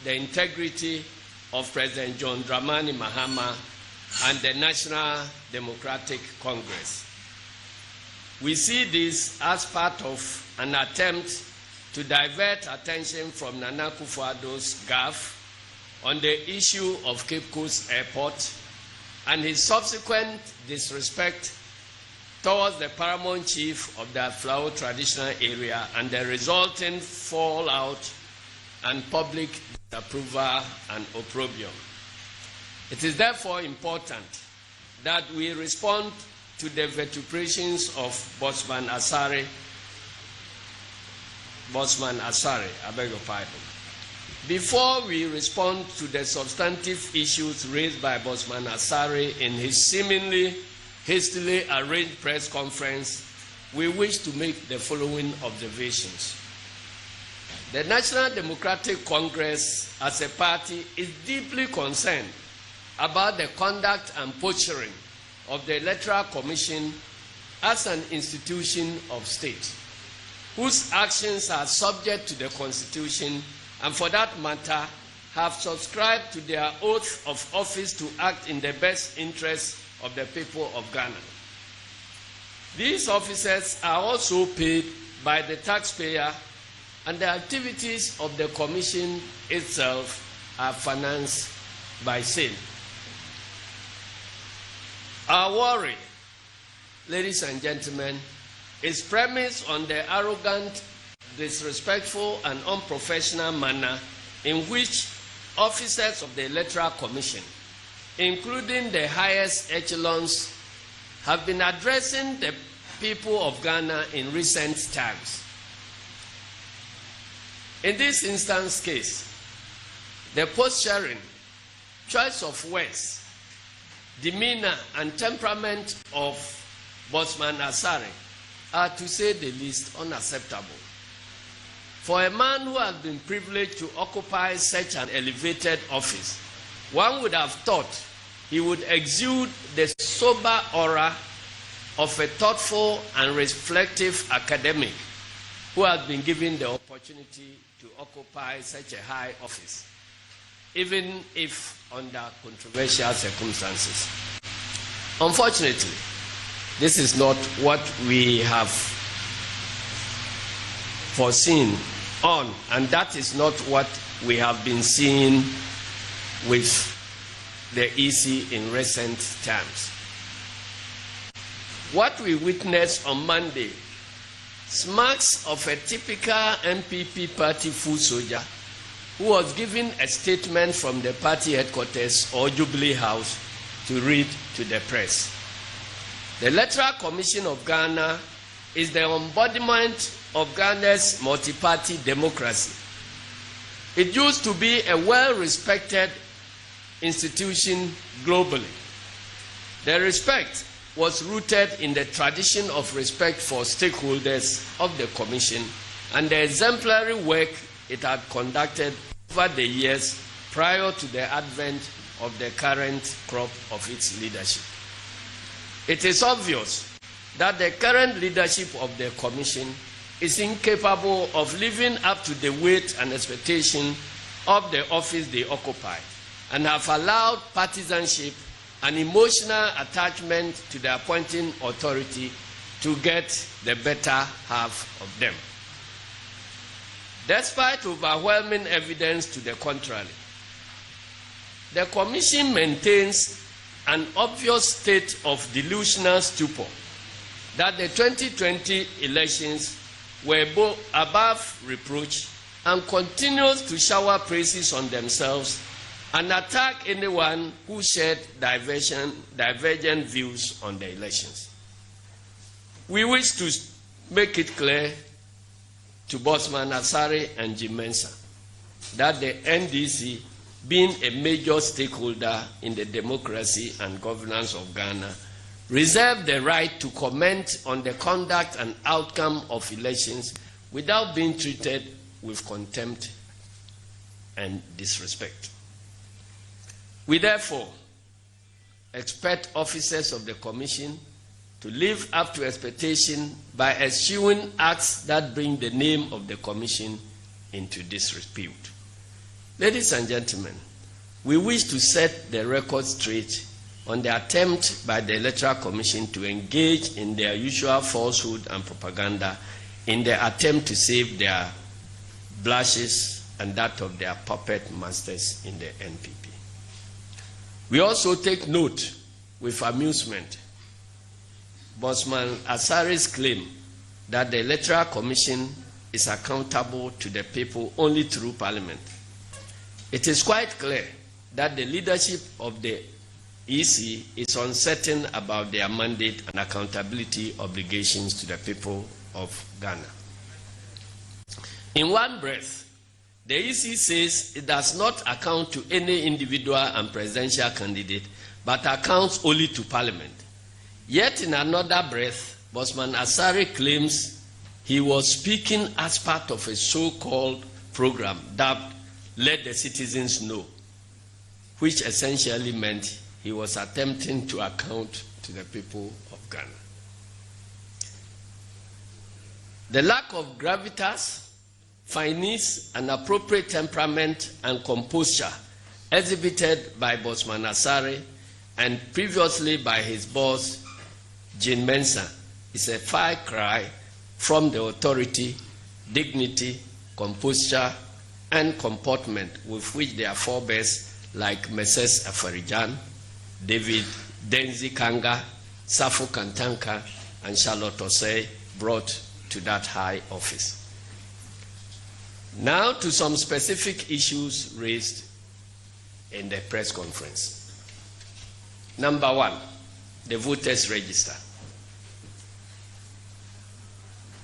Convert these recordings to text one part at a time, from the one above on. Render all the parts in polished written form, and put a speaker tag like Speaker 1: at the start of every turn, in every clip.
Speaker 1: the integrity of President John Dramani Mahama and the National Democratic Congress. We see this as part of an attempt to divert attention from Nana Akufo-Addo's gaffe on the issue of Cape Coast Airport and his subsequent disrespect towards the paramount chief of the Aflao traditional area and the resulting fallout and public disapproval and opprobrium. It is therefore important that we respond to the vituperations of Bosman Asare, I beg your pardon. Before we respond to the substantive issues raised by Bosman Asare in his seemingly hastily arranged press conference, we wish to make the following observations. The National Democratic Congress, as a party, is deeply concerned about the conduct and posturing of the Electoral Commission as an institution of state, whose actions are subject to the Constitution and, for that matter, have subscribed to their oath of office to act in the best interests of the people of Ghana. These officers are also paid by the taxpayer, and the activities of the Commission itself are financed by sale. Our worry, ladies and gentlemen, is premised on the arrogant, disrespectful, and unprofessional manner in which officers of the Electoral Commission, including the highest echelons, have been addressing the people of Ghana in recent times. In this instance case, the posturing, choice of words, demeanor, and temperament of Bosman Asare are, to say the least, unacceptable. For a man who has been privileged to occupy such an elevated office, one would have thought he would exude the sober aura of a thoughtful and reflective academic who has been given the opportunity to occupy such a high office, even if under controversial circumstances. Unfortunately, this is not what we have foreseen on, and that is not what we have been seeing with the EC in recent times. What we witnessed on Monday smacks of a typical NPP party foot soldier who was given a statement from the party headquarters or Jubilee House to read to the press. The Electoral Commission of Ghana is the embodiment of Ghana's multi-party democracy. It used to be a well-respected institution globally. The respect was rooted in the tradition of respect for stakeholders of the Commission and the exemplary work it had conducted over the years prior to the advent of the current crop of its leadership. It is obvious that the current leadership of the Commission is incapable of living up to the weight and expectation of the office they occupy, and have allowed partisanship and emotional attachment to the appointing authority to get the better half of them. Despite overwhelming evidence to the contrary, the Commission maintains an obvious state of delusional stupor that the 2020 elections were both above reproach and continues to shower praises on themselves and attack anyone who shared divergent views on the elections. We wish to make it clear to Bosman Asare and Jim Mensah that the NDC, being a major stakeholder in the democracy and governance of Ghana, reserve the right to comment on the conduct and outcome of elections without being treated with contempt and disrespect. We therefore expect officers of the Commission to live up to expectation by eschewing acts that bring the name of the Commission into disrepute. Ladies and gentlemen, we wish to set the record straight on the attempt by the Electoral Commission to engage in their usual falsehood and propaganda in the attempt to save their blushes and that of their puppet masters in the NPP. We also take note with amusement Bosman Asari's claim that the Electoral Commission is accountable to the people only through Parliament. It is quite clear that the leadership of the EC is uncertain about their mandate and accountability obligations to the people of Ghana. In one breath, the EC says it does not account to any individual and presidential candidate, but accounts only to Parliament. Yet in another breath, Bosman Asari claims he was speaking as part of a so-called program dubbed Let the Citizens Know, which essentially meant he was attempting to account to the people of Ghana. The lack of gravitas, finesse, and appropriate temperament and composure exhibited by Bosman Asari and previously by his boss, Jean Mensah, is a far cry from the authority, dignity, composure, and comportment with which their forebears like Messrs. Afarijan, David Denzi Kanga, Safo Kantanka, and Charlotte Osei brought to that high office. Now to some specific issues raised in the press conference. Number one, the voters' register.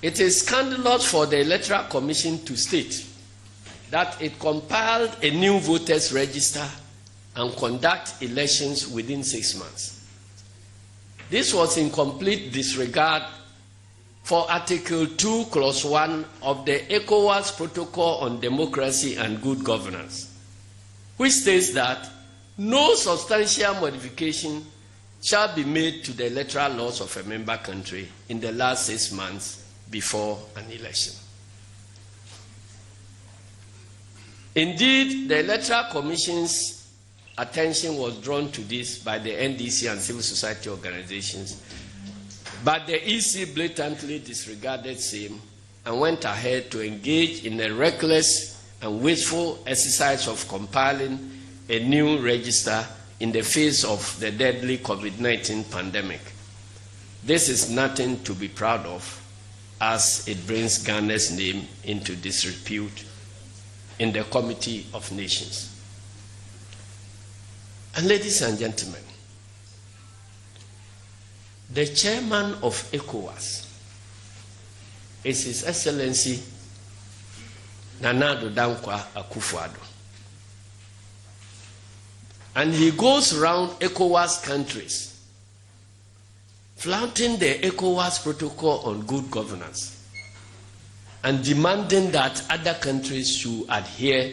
Speaker 1: It is scandalous for the Electoral Commission to state that it compiled a new voters' register and conduct elections within 6 months. This was in complete disregard for Article 2, Clause 1 of the ECOWAS Protocol on Democracy and Good Governance, which states that no substantial modification shall be made to the electoral laws of a member country in the last 6 months before an election. Indeed, the Electoral Commission's attention was drawn to this by the NDC and civil society organizations, but the EC blatantly disregarded same and went ahead to engage in a reckless and wasteful exercise of compiling a new register in the face of the deadly COVID-19 pandemic. This is nothing to be proud of, as it brings Ghana's name into disrepute in the Committee of Nations. And ladies and gentlemen, the chairman of ECOWAS is His Excellency Nana Addo Dankwa Akufo-Addo. And he goes around ECOWAS countries flaunting the ECOWAS Protocol on Good Governance and demanding that other countries should adhere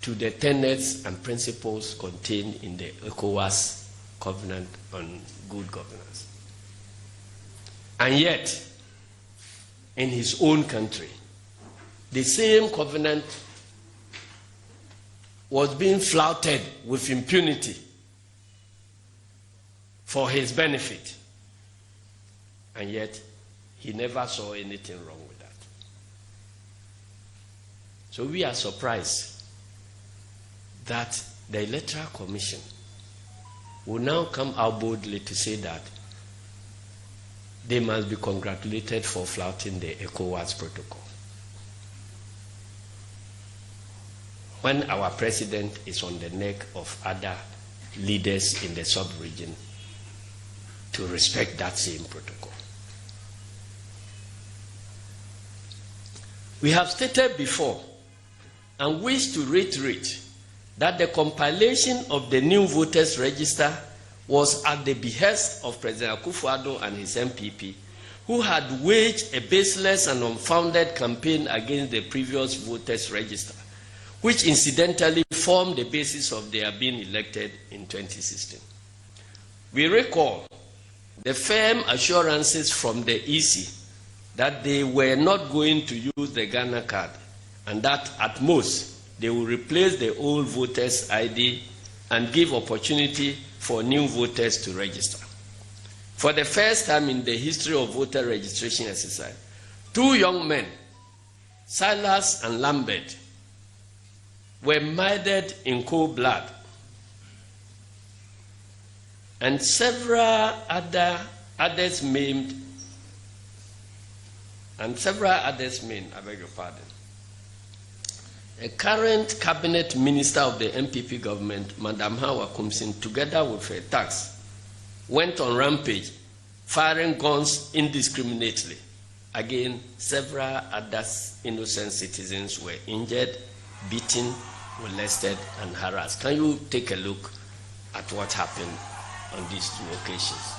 Speaker 1: to the tenets and principles contained in the ECOWAS Covenant on Good Governance. And yet, in his own country, the same covenant was being flouted with impunity for his benefit. And yet, he never saw anything wrong with that. So we are surprised that the Electoral Commission will now come out boldly to say that they must be congratulated for flouting the ECOWAS protocol, when our president is on the neck of other leaders in the sub-region to respect that same protocol. We have stated before and wish to reiterate that the compilation of the new voters register was at the behest of President Akufo-Addo and his MPP, who had waged a baseless and unfounded campaign against the previous voters register, which incidentally formed the basis of their being elected in 2016. We recall the firm assurances from the EC that they were not going to use the Ghana card and that at most they will replace the old voters' ID and give opportunity for new voters to register. For the first time in the history of voter registration exercise, 2 young men, Silas and Lambert, were murdered in cold blood, and several others maimed, I beg your pardon. A current cabinet minister of the MPP government, Madam Hawa Kumsin, together with her thugs, went on rampage, firing guns indiscriminately. Again, several other innocent citizens were injured, beaten, molested, and harassed. Can you take a look at what happened on these 2 occasions?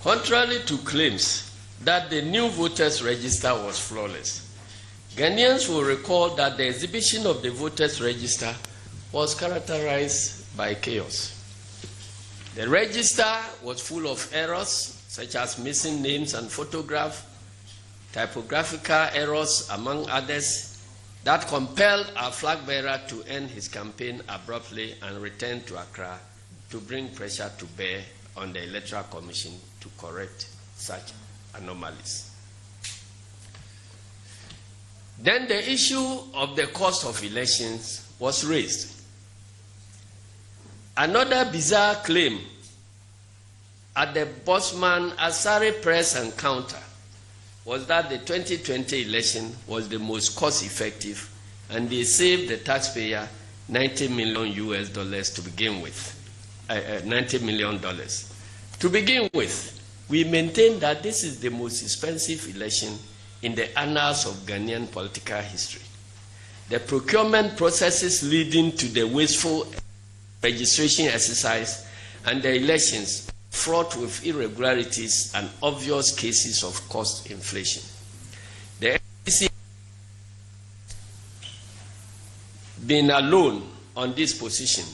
Speaker 1: Contrary to claims that the new voters' register was flawless, Ghanaians will recall that the exhibition of the voters' register was characterized by chaos. The register was full of errors, such as missing names and photographs, typographical errors, among others, that compelled our flag bearer to end his campaign abruptly and return to Accra to bring pressure to bear on the Electoral Commission to correct such anomalies. Then the issue of the cost of elections was raised. Another bizarre claim at the Bosman Asari press encounter was that the 2020 election was the most cost-effective and they saved the taxpayer $90 million to begin with. $90 million. To begin with, we maintain that this is the most expensive election in the annals of Ghanaian political history. The procurement processes leading to the wasteful registration exercise and the elections fraught with irregularities and obvious cases of cost inflation. The NDC being alone on this position,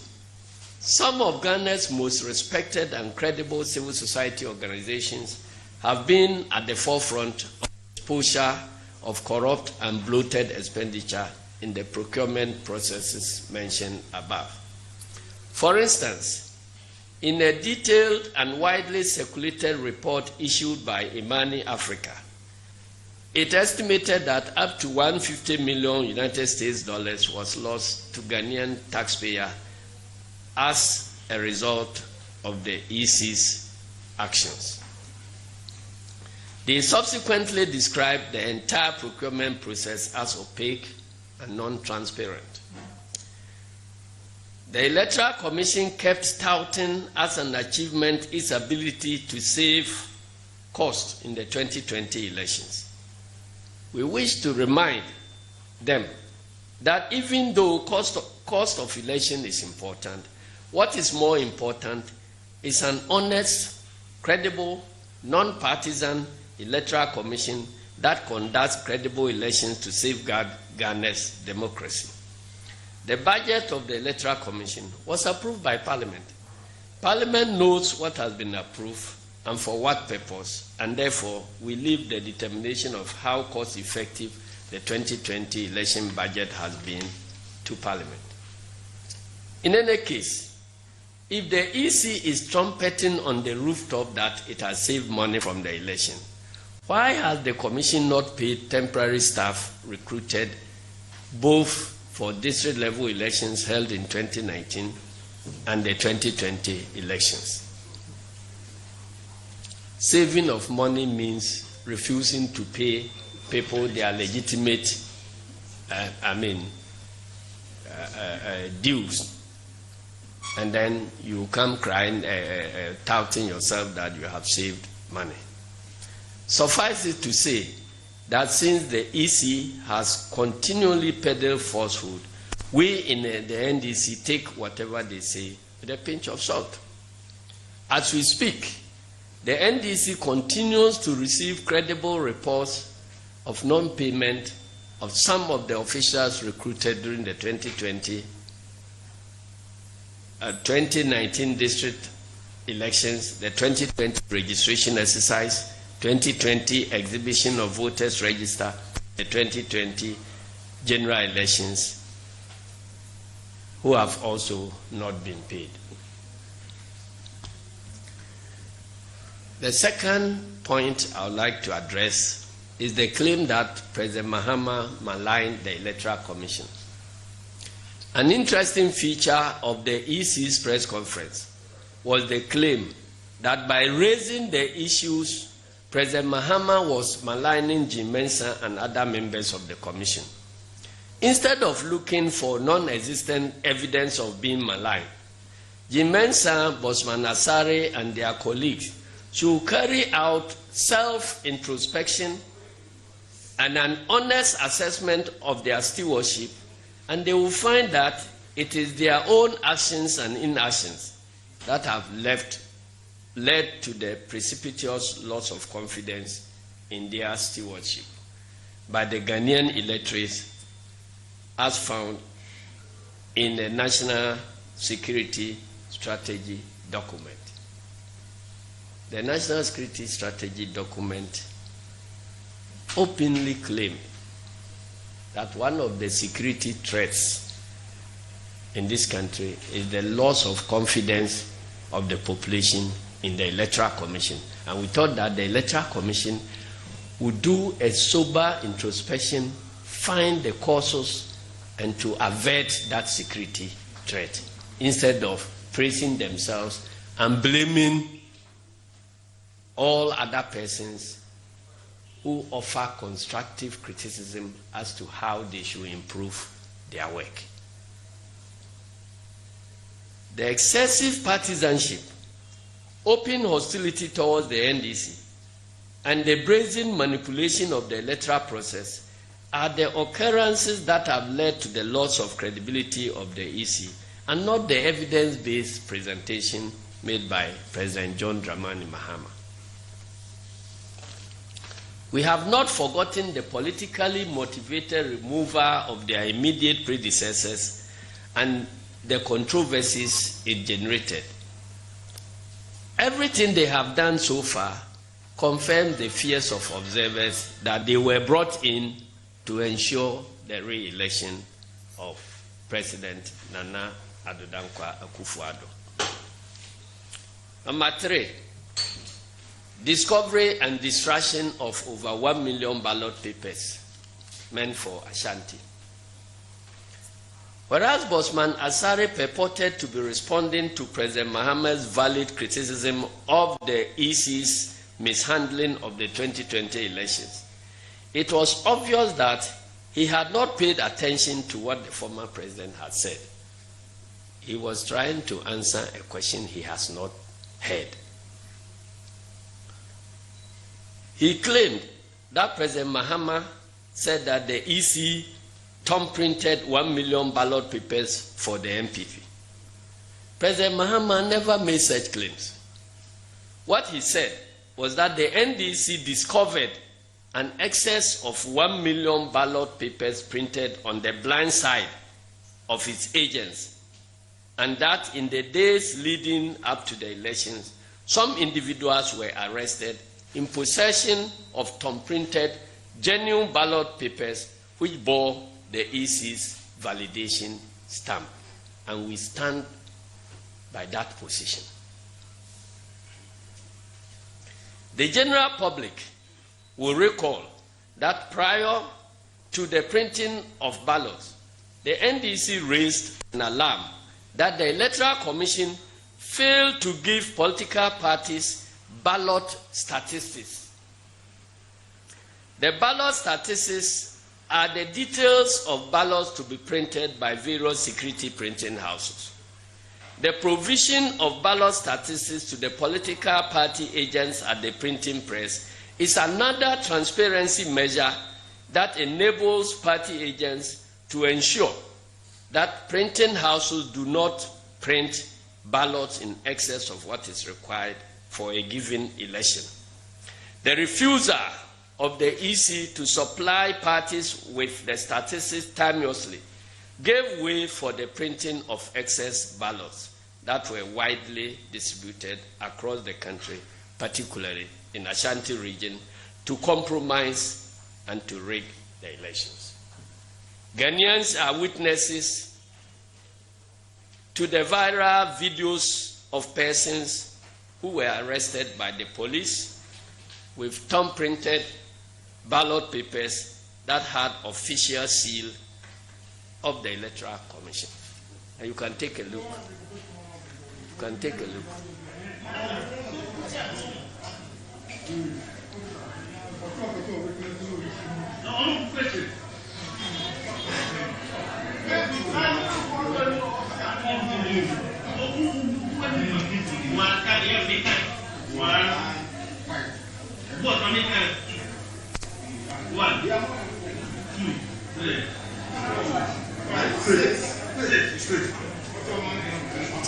Speaker 1: some of Ghana's most respected and credible civil society organizations have been at the forefront of exposure of corrupt and bloated expenditure in the procurement processes mentioned above. For instance, in a detailed and widely circulated report issued by Imani Africa, it estimated that up to $150 million United States dollars was lost to Ghanaian taxpayers as a result of the EC's actions. They subsequently described the entire procurement process as opaque and non-transparent. The Electoral Commission kept touting as an achievement its ability to save costs in the 2020 elections. We wish to remind them that even though cost of election is important, what is more important is an honest, credible, non-partisan Electoral Commission that conducts credible elections to safeguard Ghana's democracy. The budget of the Electoral Commission was approved by Parliament. Parliament knows what has been approved and for what purpose, and therefore we leave the determination of how cost-effective the 2020 election budget has been to Parliament. In any case, if the EC is trumpeting on the rooftop that it has saved money from the election, why has the Commission not paid temporary staff recruited both for district-level elections held in 2019 and the 2020 elections? Saving of money means refusing to pay people their legitimate, dues. And then you come crying, touting yourself that you have saved money. Suffice it to say that since the EC has continually peddled falsehood, we in the NDC take whatever they say with a pinch of salt. As we speak, the NDC continues to receive credible reports of non-payment of some of the officials recruited during the 2019 district elections, the 2020 registration exercise, 2020 exhibition of voters register, the 2020 general elections, who have also not been paid. The second point I would like to address is the claim that President Mahama maligned the Electoral Commission. An interesting feature of the EC's press conference was the claim that by raising the issues, President Mahama was maligning Jim Mensah and other members of the Commission. Instead of looking for non-existent evidence of being maligned, Jim Mensah, Bosman Asare, and their colleagues should carry out self-introspection and an honest assessment of their stewardship, and they will find that it is their own actions and inactions that have led to the precipitous loss of confidence in their stewardship by the Ghanaian electorate, as found in the National Security Strategy document. The National Security Strategy document openly claimed that one of the security threats in this country is the loss of confidence of the population in the Electoral Commission. And we thought that the Electoral Commission would do a sober introspection, find the causes, and to avert that security threat, instead of praising themselves and blaming all other persons who offer constructive criticism as to how they should improve their work. The excessive partisanship, open hostility towards the NDC, and the brazen manipulation of the electoral process are the occurrences that have led to the loss of credibility of the EC, and not the evidence-based presentation made by President John Dramani Mahama. We have not forgotten the politically motivated removal of their immediate predecessors and the controversies it generated. Everything they have done so far confirms the fears of observers that they were brought in to ensure the re-election of President Nana Addo Dankwa Akufo-Addo. Number 3, discovery and destruction of over 1 million ballot papers meant for Ashanti. Whereas Bosman Asare purported to be responding to President Mahama's valid criticism of the EC's mishandling of the 2020 elections, it was obvious that he had not paid attention to what the former president had said. He was trying to answer a question he has not heard. He claimed that President Mahama said that the EC thumb-printed 1 million ballot papers for the MPP. President Mahama never made such claims. What he said was that the NDC discovered an excess of 1 million ballot papers printed on the blind side of its agents, and that in the days leading up to the elections, some individuals were arrested in possession of thumb-printed genuine ballot papers which bore the EC's validation stamp, and we stand by that position. The general public will recall that prior to the printing of ballots, the NDC raised an alarm that the Electoral Commission failed to give political parties ballot statistics. The ballot statistics are the details of ballots to be printed by various security printing houses. The provision of ballot statistics to the political party agents at the printing press is another transparency measure that enables party agents to ensure that printing houses do not print ballots in excess of what is required for a given election. The refusal of the EC to supply parties with the statistics timeously gave way for the printing of excess ballots that were widely distributed across the country, particularly in Ashanti region, to compromise and to rig the elections. Ghanaians are witnesses to the viral videos of persons who were arrested by the police with thumb-printed ballot papers that had official seal of the Electoral Commission. And you can take a look. You can take a look.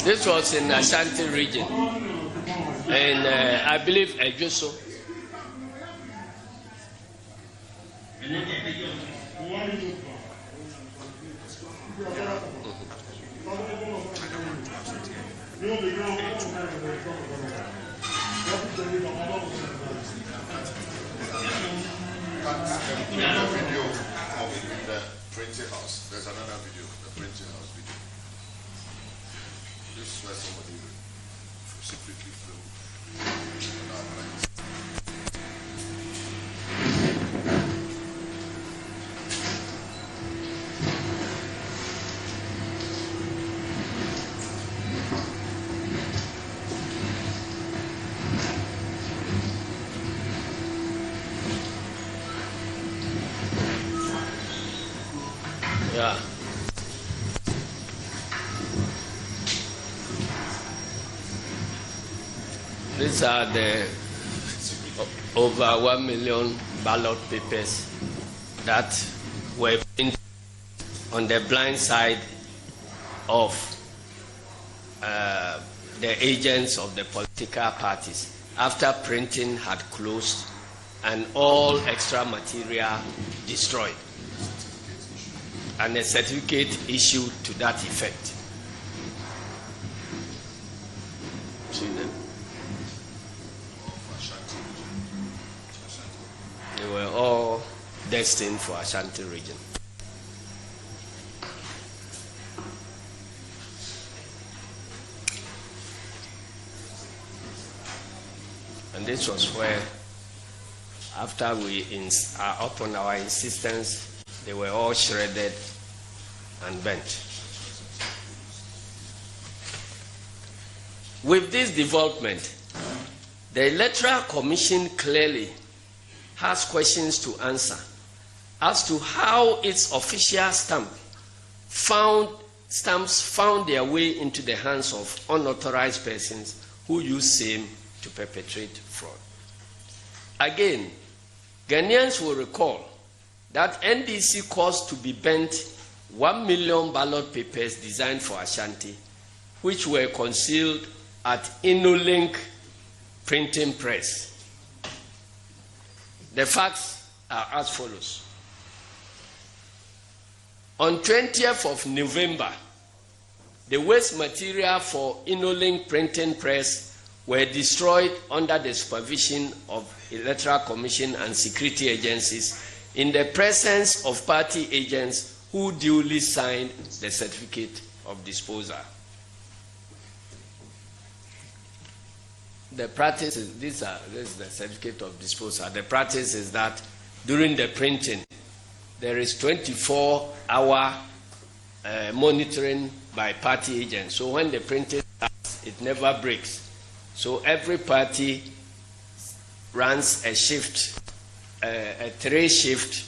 Speaker 1: This was in Ashanti region, and I believe Ejuso.
Speaker 2: Video of the printing house. There's another video, the printing house video. This is where somebody secretly filmed.
Speaker 1: Yeah. These are the over 1 million ballot papers that were printed on the blind side of the agents of the political parties after printing had closed and all extra material destroyed, and a certificate issued to that effect. See them? They were all destined for Ashanti region. And this was where, after we upon our insistence, they were all shredded and burnt. With this development, the Electoral Commission clearly has questions to answer as to how its official stamps found their way into the hands of unauthorized persons who use same to perpetrate fraud. Again, Ghanaians will recall that NDC caused to be burnt 1 million ballot papers designed for Ashanti, which were concealed at InnoLink printing press. The facts are as follows. On 20th of November, the waste material for InnoLink printing press were destroyed under the supervision of Electoral Commission and security agencies in the presence of party agents who duly signed the certificate of disposal. The practice is, this is the certificate of disposal. The practice is that during the printing, there is 24-hour monitoring by party agents. So when the printing starts, it never breaks. So every party runs a shift, a 3-shift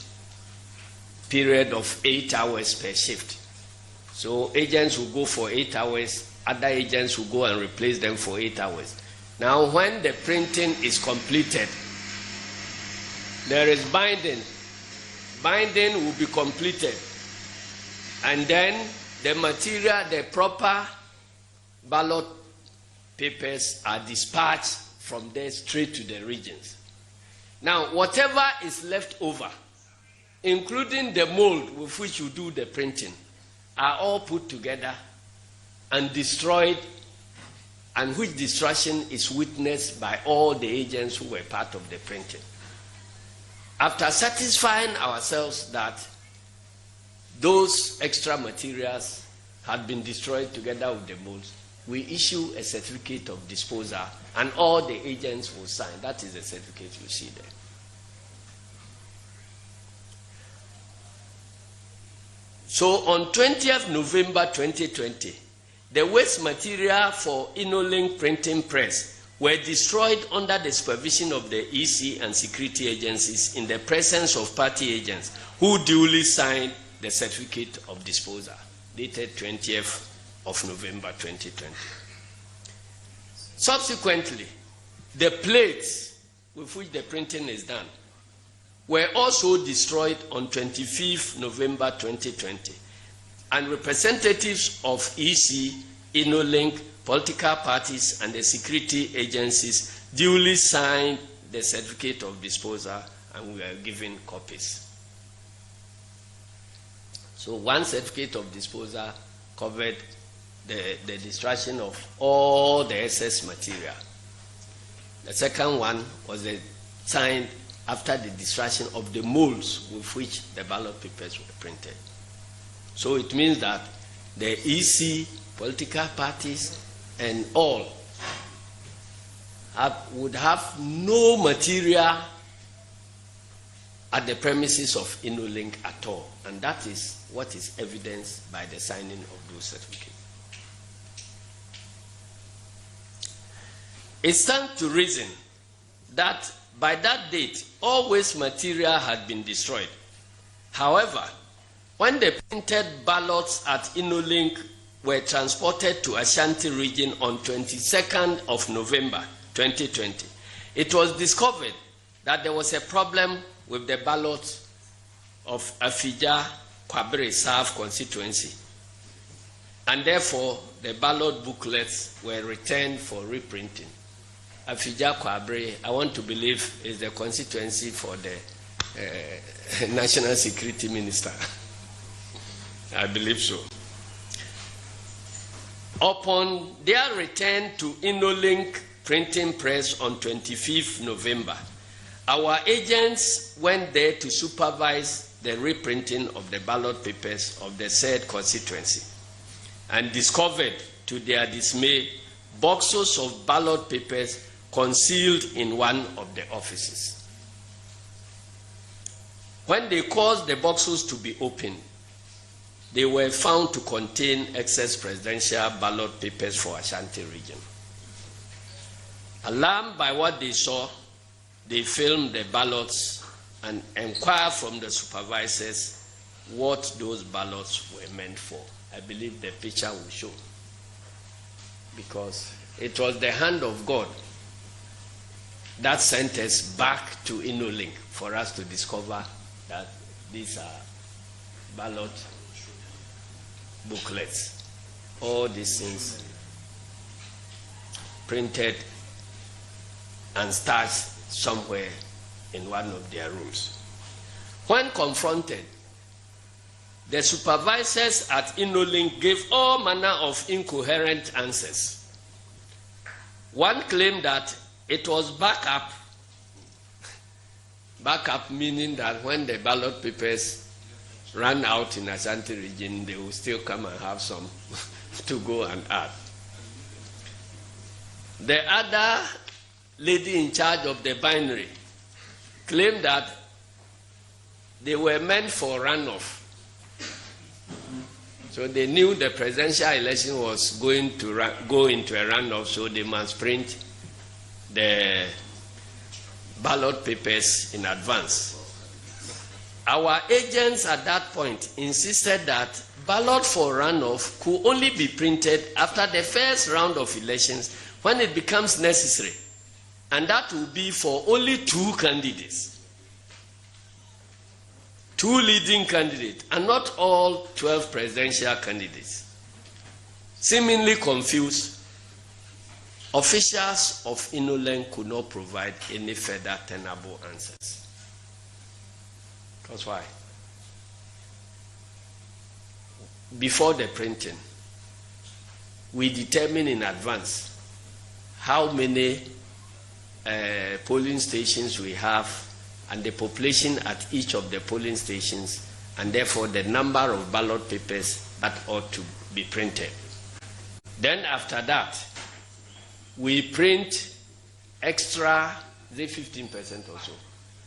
Speaker 1: period of 8 hours per shift. So agents will go for 8 hours, other agents will go and replace them for 8 hours. Now when the printing is completed, There is binding. Binding will be completed. And then the material, the proper ballot papers are dispatched from there straight to the regions. Now, whatever is left over, including the mold with which you do the printing, are all put together and destroyed, and which destruction is witnessed by all the agents who were part of the printing. After satisfying ourselves that those extra materials had been destroyed together with the molds, we issue a certificate of disposal, and all the agents will sign. That is the certificate you see there. So on 20th November 2020, the waste material for InnoLink printing press were destroyed under the supervision of the EC and security agencies in the presence of party agents who duly signed the certificate of disposal, dated 20th of November 2020. Subsequently, the plates with which the printing is done were also destroyed on 25th November 2020, and representatives of EC, InnoLink, political parties, and the security agencies duly signed the certificate of disposal, and we were given copies. So one certificate of disposal covered the destruction of all the excess material. The second one was signed after the destruction of the molds with which the ballot papers were printed. So it means that the EC, political parties, and all would have no material at the premises of InnoLink at all. And that is what is evidenced by the signing of those certificates. It stands to reason that by that date, all waste material had been destroyed. However, when the printed ballots at InnoLink were transported to Ashanti region on 22nd of November 2020, it was discovered that there was a problem with the ballots of Afija Kwabre South constituency, and therefore the ballot booklets were returned for reprinting. Afija Kwabre, I want to believe, is the constituency for the National Security Minister. I believe so. Upon their return to InnoLink printing press on 25th November, our agents went there to supervise the reprinting of the ballot papers of the said constituency and discovered, to their dismay, boxes of ballot papers concealed in one of the offices. When they caused the boxes to be opened, they were found to contain excess presidential ballot papers for Ashanti region. Alarmed by what they saw, they filmed the ballots and inquired from the supervisors what those ballots were meant for. I believe the picture will show, because it was the hand of God that sent us back to InnoLink for us to discover that these are ballot booklets. All these things printed and starched somewhere in one of their rooms. When confronted, the supervisors at InnoLink gave all manner of incoherent answers. One claimed that it was backup. Backup meaning that when the ballot papers ran out in Ashanti region, they will still come and have some to go and add. The other lady in charge of the binary claimed that they were meant for runoff. So they knew the presidential election was going to go into a runoff, so they must print the ballot papers in advance. Our agents at that point insisted that ballot for runoff could only be printed after the first round of elections when it becomes necessary, and that will be for only 2 candidates. 2 leading candidates, and not all 12 presidential candidates. Seemingly confused, officials of Inoleng could not provide any further tenable answers. That's why. Before the printing, we determine in advance how many polling stations we have and the population at each of the polling stations, and therefore the number of ballot papers that ought to be printed. Then after that, we print extra, 15% or so,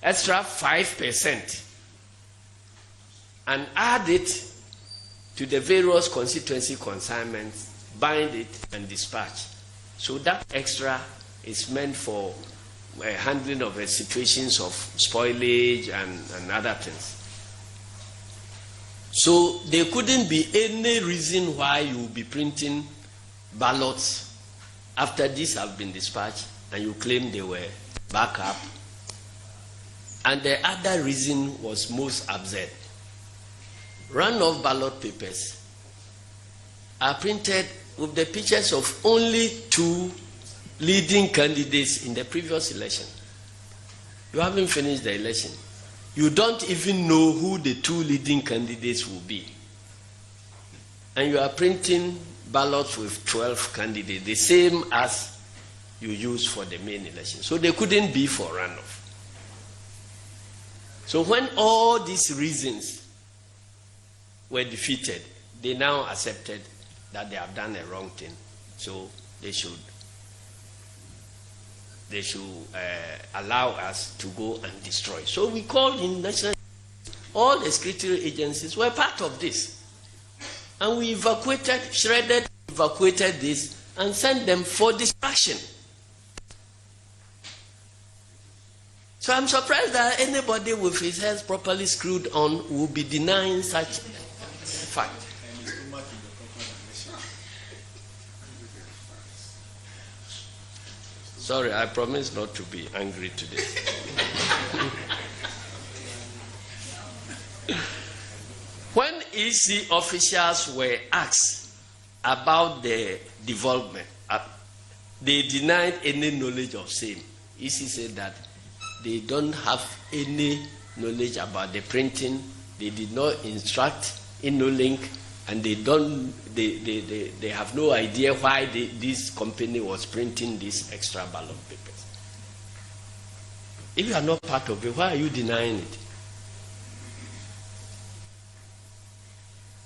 Speaker 1: extra 5%, and add it to the various constituency consignments, bind it and dispatch. So that extra is meant for handling of situations of spoilage and other things. So there couldn't be any reason why you will be printing ballots after these have been dispatched and you claim they were back up. And the other reason was most absurd. Run-off ballot papers are printed with the pictures of only 2 leading candidates in the previous election. You haven't finished the election. You don't even know who the 2 leading candidates will be. And you are printing ballots with 12 candidates, the same as you use for the main election. So they couldn't be for runoff. So when all these reasons were defeated, they now accepted that they have done a wrong thing. So they should allow us to go and destroy. So we called in national. All the security agencies were part of this. And we evacuated this and sent them for destruction. So I'm surprised that anybody with his head properly screwed on will be denying such fact. Sorry, I promise not to be angry today. When EC officials were asked about the development, they denied any knowledge of same. EC said that they don't have any knowledge about the printing. They did not instruct InnoLink, and they have no idea why this company was printing these extra ballot papers. If you are not part of it, why are you denying it?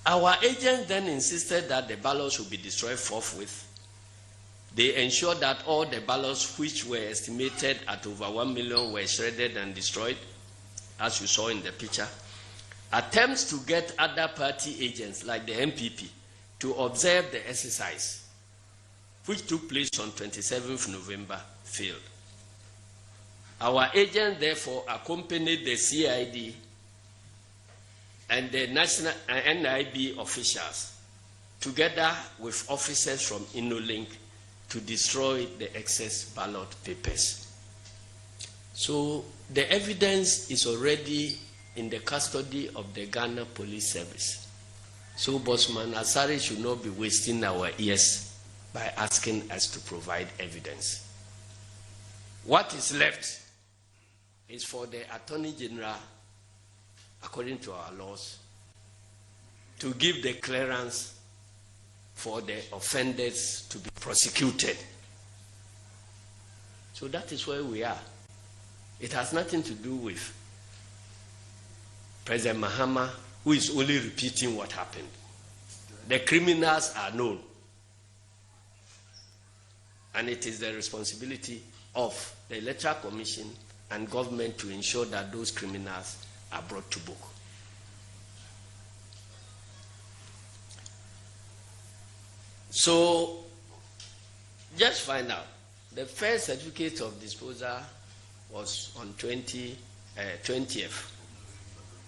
Speaker 1: Our agents then insisted that the ballots would be destroyed forthwith. They ensured that all the ballots, which were estimated at over 1 million, were shredded and destroyed, as you saw in the picture. Attempts to get other party agents, like the MPP, to observe the exercise, which took place on 27th November, failed. Our agents, therefore, accompanied the CID and the national NIB officials, together with officers from InnoLink, to destroy the excess ballot papers. So the evidence is already in the custody of the Ghana Police Service. So Bosman Asare should not be wasting our ears by asking us to provide evidence. What is left is for the Attorney General, according to our laws, to give the clearance for the offenders to be prosecuted. So that is where we are. It has nothing to do with President Mahama, who is only repeating what happened. The criminals are known. And it is the responsibility of the Electoral Commission and government to ensure that those criminals are brought to book. So, just find out. The first certificate of disposal was on 20th.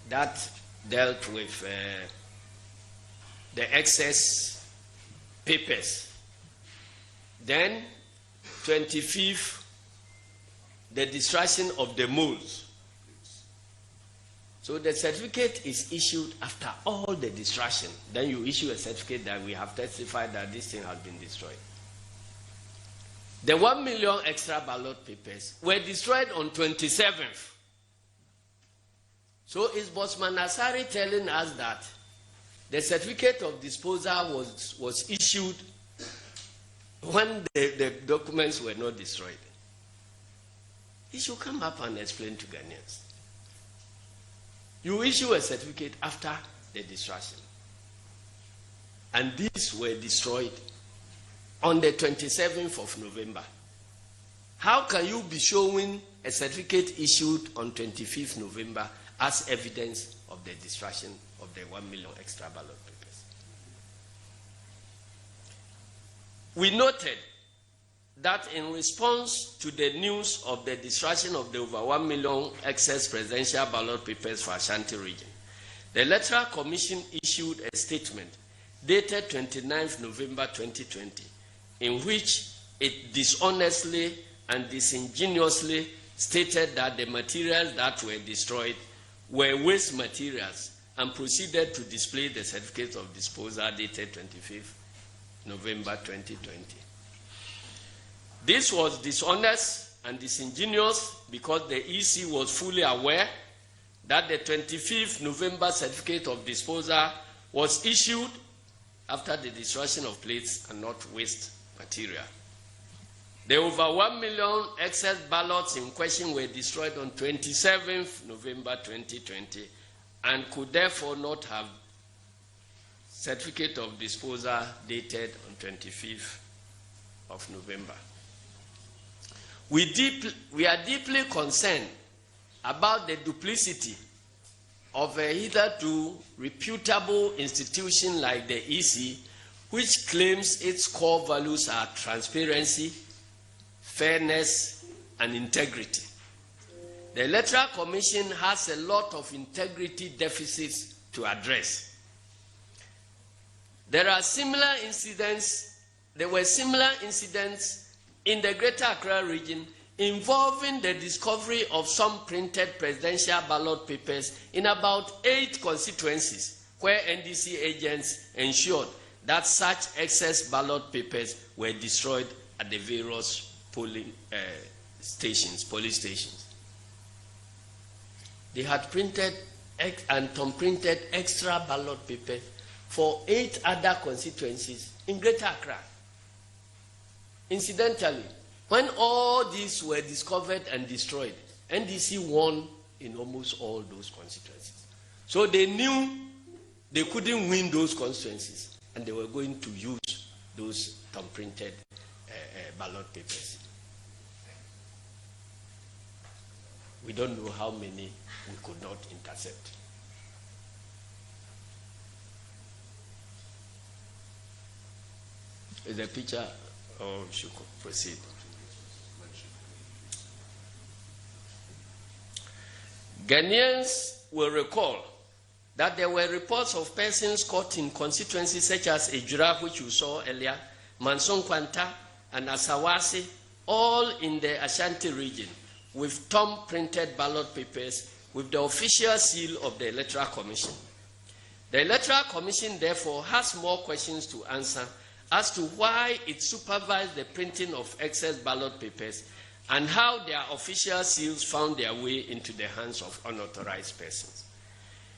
Speaker 1: That dealt with the excess papers. Then, 25th, the destruction of the molds. So the certificate is issued after all the destruction. Then you issue a certificate that we have testified that this thing has been destroyed. The 1 million extra ballot papers were destroyed on 27th. So is Bosman Asari telling us that the certificate of disposal was issued when the documents were not destroyed? He should come up and explain to Ghanaians. You issue a certificate after the destruction. And these were destroyed on the 27th of November. How can you be showing a certificate issued on 25th November as evidence of the destruction of the 1 million extra ballot papers? We noted that in response to the news of the destruction of the over 1 million excess presidential ballot papers for Ashanti region, the Electoral Commission issued a statement dated 29th November 2020, in which it dishonestly and disingenuously stated that the materials that were destroyed were waste materials and proceeded to display the certificate of disposal dated 25th November 2020. This was dishonest and disingenuous because the EC was fully aware that the 25th November certificate of disposal was issued after the destruction of plates and not waste material. The over 1 million excess ballots in question were destroyed on 27th November 2020 and could therefore not have certificate of disposal dated on 25th of November. We are deeply concerned about the duplicity of a hitherto reputable institution like the EC, which claims its core values are transparency, fairness, and integrity. The Electoral Commission has a lot of integrity deficits to address. There were similar incidents in the Greater Accra region involving the discovery of some printed presidential ballot papers in about 8 constituencies, where NDC agents ensured that such excess ballot papers were destroyed at the various police stations. They had printed and thumb-printed extra ballot papers for 8 other constituencies in Greater Accra. Incidentally, when all these were discovered and destroyed, NDC won in almost all those constituencies. So they knew they couldn't win those constituencies, and they were going to use those thumb-printed ballot papers. We don't know how many we could not intercept. Is the picture, or should proceed? Ghanaians will recall that there were reports of persons caught in constituencies such as Ejura, which you saw earlier, Manson Kwanta, and Asawasi, all in the Ashanti region, with thumb-printed ballot papers with the official seal of the Electoral Commission. The Electoral Commission, therefore, has more questions to answer as to why it supervised the printing of excess ballot papers and how their official seals found their way into the hands of unauthorized persons.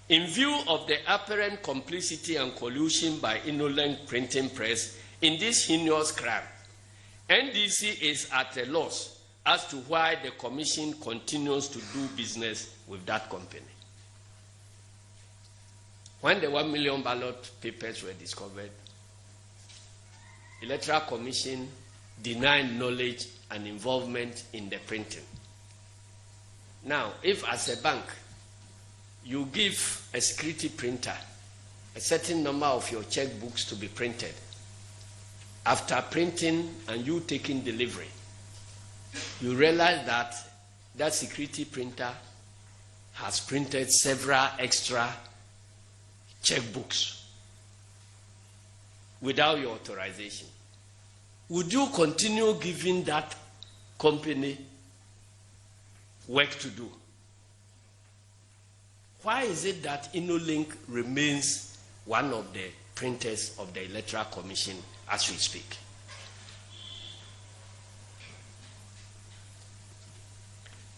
Speaker 1: In view of the apparent complicity and collusion by indolent printing press in this heinous crime, NDC is at a loss as to why the Commission continues to do business with that company. When the 1 million ballot papers were discovered, the Electoral Commission denied knowledge and involvement in the printing. Now, if as a bank, you give a security printer a certain number of your checkbooks to be printed, after printing and you taking delivery, you realize that that security printer has printed several extra checkbooks without your authorization. Would you continue giving that company work to do? why is it that InnoLink remains one of the printers of the Electoral Commission as we speak?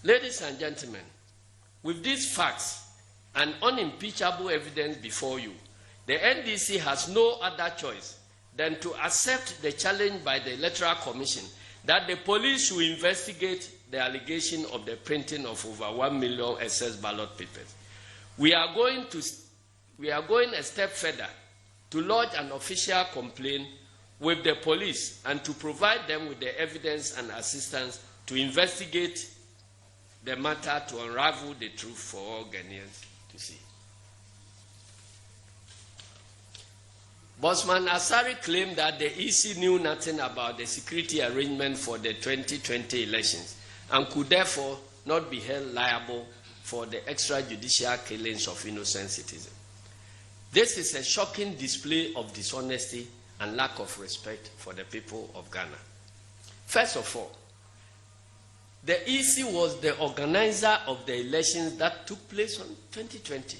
Speaker 1: Ladies and gentlemen, with these facts and unimpeachable evidence before you, the NDC has no other choice than to accept the challenge by the Electoral Commission that the police should investigate the allegation of the printing of over 1 million excess ballot papers. We are going a step further to lodge an official complaint with the police and to provide them with the evidence and assistance to investigate the matter to unravel the truth for all Ghanaians to see. Bosman Asari claimed that the EC knew nothing about the security arrangement for the 2020 elections and could therefore not be held liable for the extrajudicial killings of innocent citizens. This is a shocking display of dishonesty and lack of respect for the people of Ghana. First of all, the EC was the organizer of the elections that took place in 2020.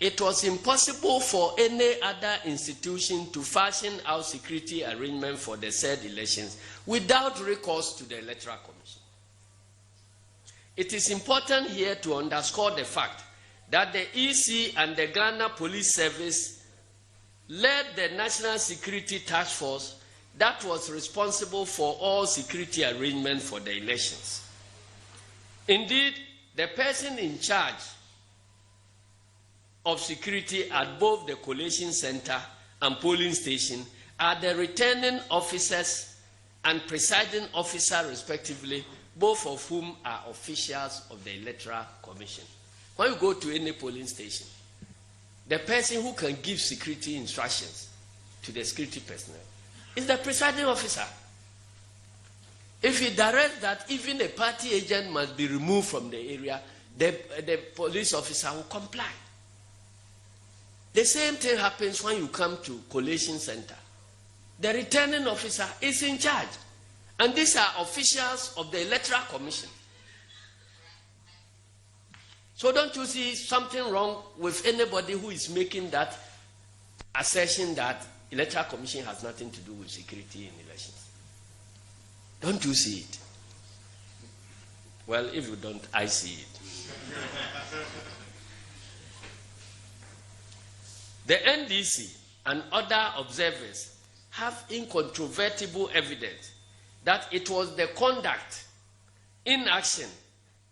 Speaker 1: It was impossible for any other institution to fashion out security arrangement for the said elections without recourse to the Electoral Commission. It is important here to underscore the fact that the EC and the Ghana Police Service led the National Security Task Force that was responsible for all security arrangements for the elections. Indeed, the person in charge of security at both the collation center and polling station are the returning officers and presiding officer respectively, both of whom are officials of the Electoral Commission. When you go to any polling station, the person who can give security instructions to the security personnel is the presiding officer. If he directs that even a party agent must be removed from the area, the police officer will comply. The same thing happens when you come to collation center. The returning officer is in charge. And these are officials of the Electoral Commission. So don't you see something wrong with anybody who is making that assertion that Electoral Commission has nothing to do with security in elections? Don't you see it? Well, if you don't, I see it. The NDC and other observers have incontrovertible evidence that it was the conduct, inaction,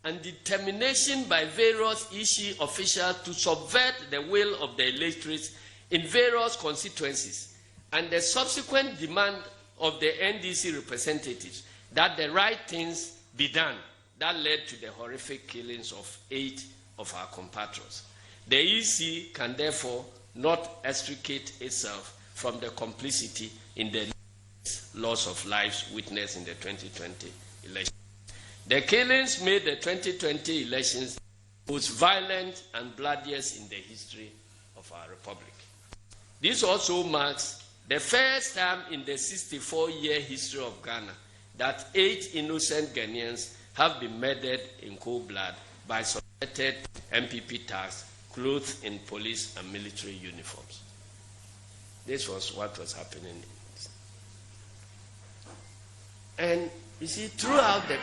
Speaker 1: and determination by various EC officials to subvert the will of the electorates in various constituencies and the subsequent demand of the NDC representatives that the right things be done that led to the horrific killings of 8 of our compatriots. The EC can therefore not extricate itself from the complicity in the loss of lives witnessed in the 2020 election. The killings made the 2020 elections most violent and bloodiest in the history of our republic. This also marks the first time in the 64-year history of Ghana that 8 innocent Ghanaians have been murdered in cold blood by suspected MPP thugs clothed in police and military uniforms. This was what was happening. And you see, throughout the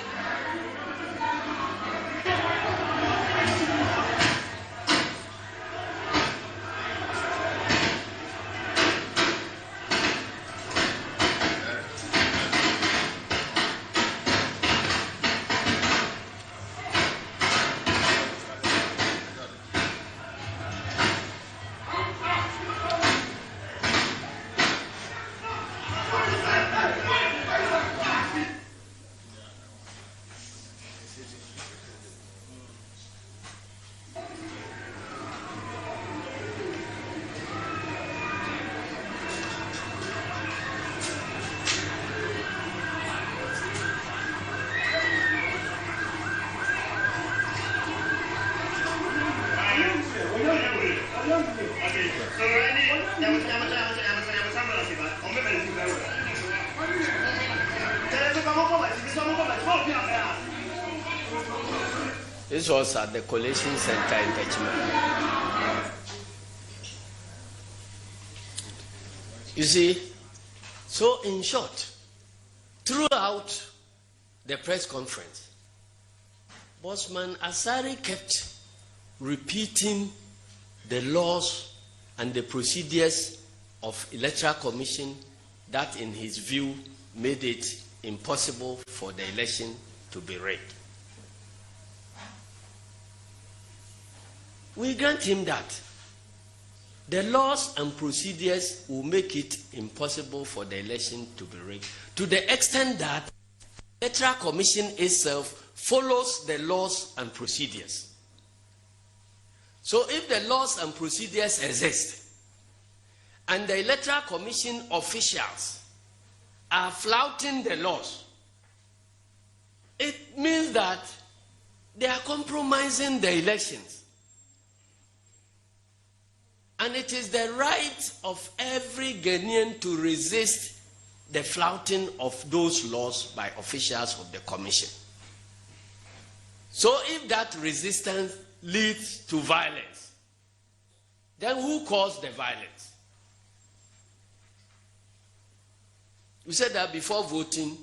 Speaker 1: This was at the Collation Center in Nketiah. You see, so in short, throughout the press conference, Bosman Asare kept repeating the laws and the procedures of Electoral Commission that, in his view, made it impossible for the election to be rigged. We grant him that. The laws and procedures will make it impossible for the election to be rigged, to the extent that the Electoral Commission itself follows the laws and procedures. So if the laws and procedures exist, and the Electoral Commission officials are flouting the laws, it means that they are compromising the elections. And it is the right of every Ghanaian to resist the flouting of those laws by officials of the commission. So if that resistance leads to violence, then who caused the violence? We said that before voting,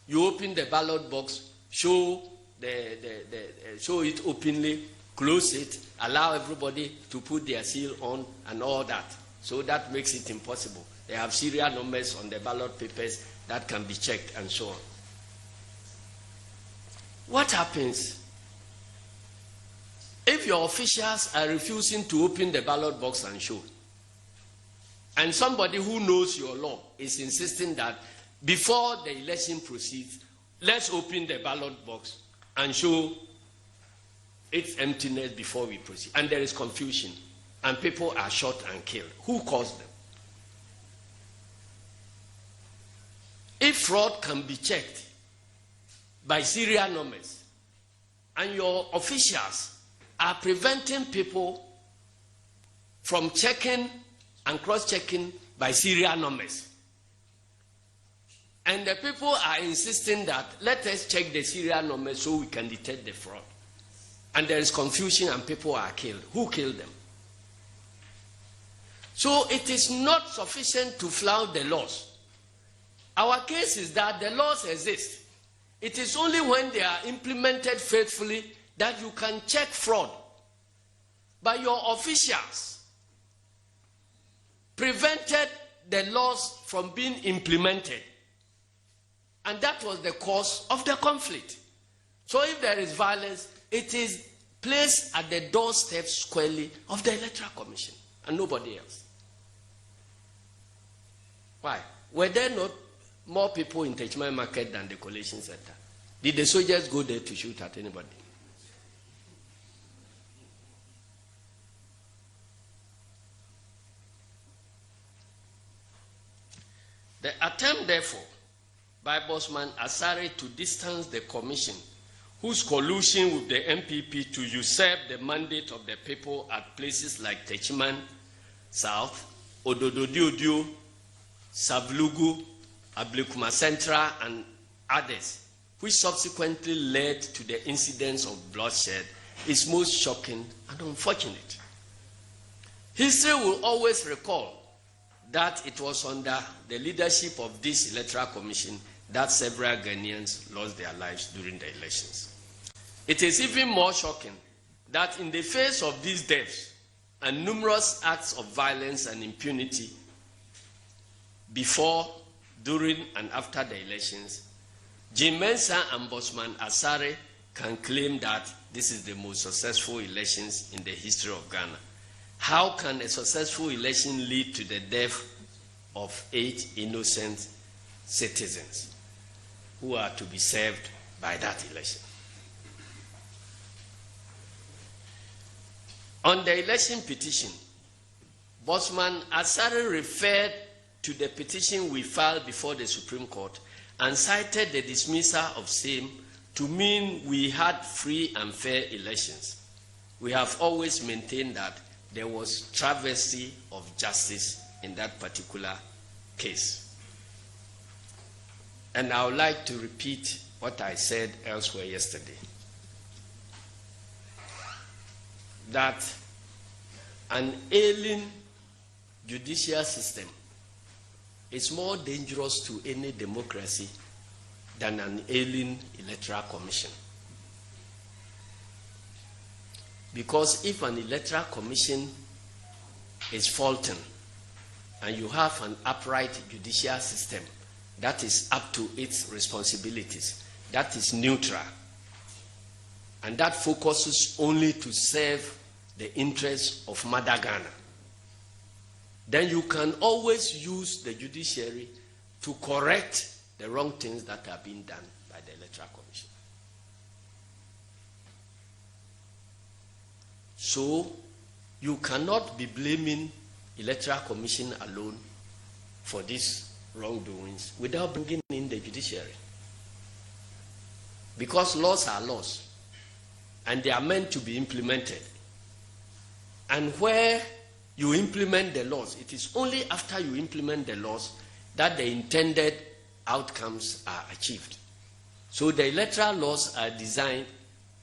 Speaker 1: you open the ballot box, show it openly, close it, allow everybody to put their seal on and all that. So that makes it impossible. They have serial numbers on the ballot papers that can be checked and so on. What happens if your officials are refusing to open the ballot box and show? And somebody who knows your law is insisting that before the election proceeds, let's open the ballot box and show its emptiness before we proceed. And there is confusion. And people are shot and killed. Who caused them? If fraud can be checked by serial numbers, and your officials are preventing people from checking and cross-checking by serial numbers, and the people are insisting that let us check the serial numbers so we can detect the fraud, and there is confusion and people are killed, who killed them? So it is not sufficient to flout the laws. Our case is that the laws exist. It is only when they are implemented faithfully that you can check fraud. But your officials prevented the laws from being implemented. And that was the cause of the conflict. So if there is violence, it is placed at the doorstep squarely of the Electoral Commission and nobody else. Why? Were there not more people in Nketiah Market than the Collation Center? Did the soldiers go there to shoot at anybody? The attempt, therefore, by Bosman Asare to distance the commission, whose collusion with the MPP to usurp the mandate of the people at places like Techiman South, Odododiodio, Savlugu, Ablekuma Central, and others, which subsequently led to the incidents of bloodshed, is most shocking and unfortunate. History will always recall that it was under the leadership of this Electoral Commission that several Ghanaians lost their lives during the elections. It is even more shocking that in the face of these deaths and numerous acts of violence and impunity before, during, and after the elections, Jim Mensah and Bosman Asare can claim that this is the most successful elections in the history of Ghana. How can a successful election lead to the death of 8 innocent citizens who are to be served by that election? On the election petition, Bosman Asare referred to the petition we filed before the Supreme Court and cited the dismissal of same to mean we had free and fair elections. We have always maintained that there was travesty of justice in that particular case. And I would like to repeat what I said elsewhere yesterday. that an ailing judicial system is more dangerous to any democracy than an ailing electoral commission. Because if an electoral commission is faulting and you have an upright judicial system that is up to its responsibilities, that is neutral, and that focuses only to serve the interests of Mother Ghana, then you can always use the judiciary to correct the wrong things that are being done by the Electoral Commission. So you cannot be blaming Electoral Commission alone for these wrongdoings without bringing in the judiciary. Because laws are laws, and they are meant to be implemented. And where you implement the laws, it is only after you implement the laws that the intended outcomes are achieved. So the electoral laws are designed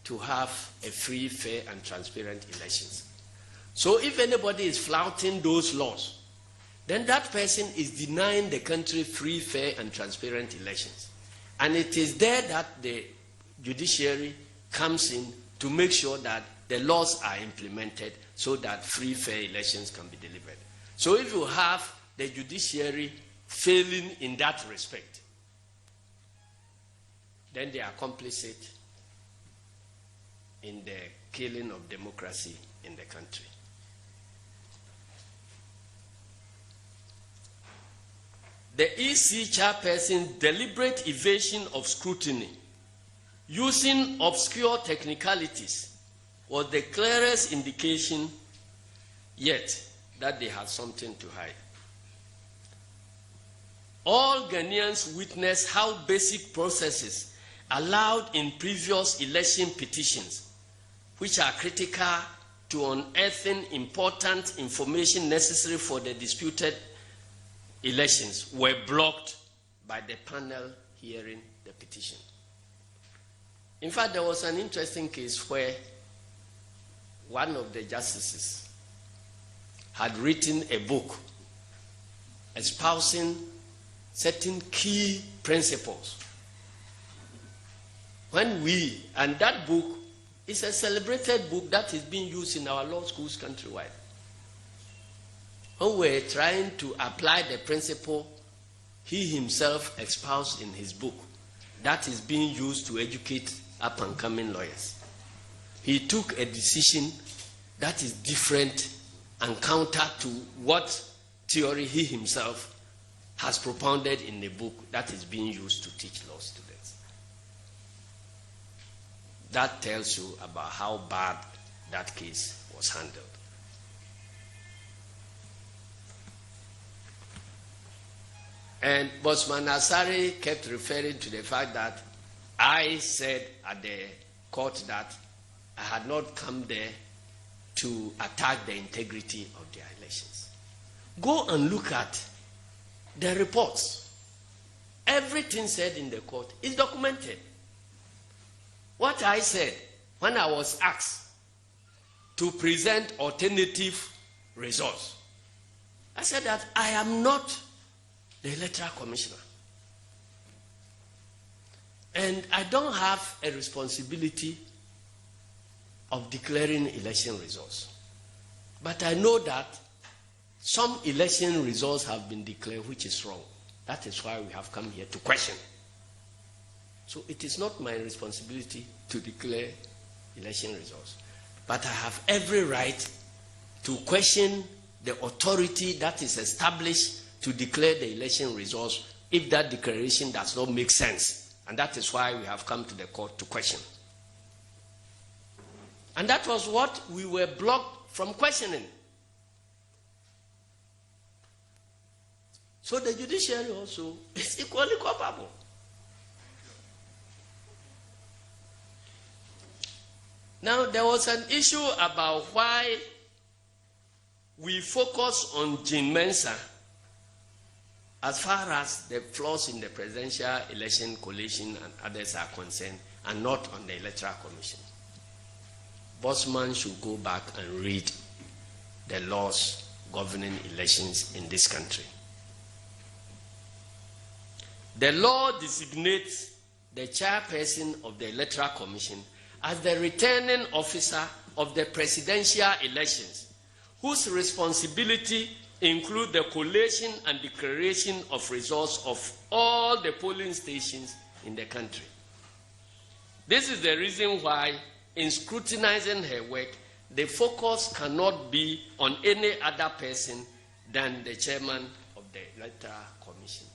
Speaker 1: to have a free, fair, and transparent elections. So if anybody is flouting those laws, then that person is denying the country free, fair, and transparent elections. And it is there that the judiciary comes in to make sure that the laws are implemented so that free, fair elections can be delivered. So if you have the judiciary failing in that respect, then they are complicit in the killing of democracy in the country. The EC chairperson's deliberate evasion of scrutiny using obscure technicalities was the clearest indication yet that they had something to hide. All Ghanaians witnessed how basic processes allowed in previous election petitions, which are critical to unearthing important information necessary for the disputed elections, were blocked by the panel hearing the petition. In fact, there was an interesting case where one of the justices had written a book espousing certain key principles. And that book is a celebrated book that is being used in our law schools countrywide. When we're trying to apply the principle he himself espoused in his book, that is being used to educate up-and-coming lawyers, he took a decision that is different and counter to what theory he himself has propounded in the book that is being used to teach law students. That tells you about how bad that case was handled. And Bosman Asari kept referring to the fact that I said at the court that I had not come there to attack the integrity of their elections. Go and look at the reports. Everything said in the court is documented. What I said when I was asked to present alternative results, I said that I am not the electoral commissioner. And I don't have a responsibility of declaring election results. But I know that some election results have been declared which is wrong. That is why we have come here to question. So it is not my responsibility to declare election results. But I have every right to question the authority that is established to declare the election results if that declaration does not make sense. And that is why we have come to the court to question. And that was what we were blocked from questioning. So the judiciary also is equally culpable. Now, there was an issue about why we focus on Jean Mensah as far as the flaws in the Presidential Election Coalition and others are concerned, and not on the Electoral Commission. Bosman should go back and read the laws governing elections in this country. The law designates the chairperson of the Electoral Commission as the returning officer of the presidential elections, whose responsibility include the collation and declaration of results of all the polling stations in the country. This is the reason why, in scrutinizing her work, the focus cannot be on any other person than the chairman of the Electoral Commission.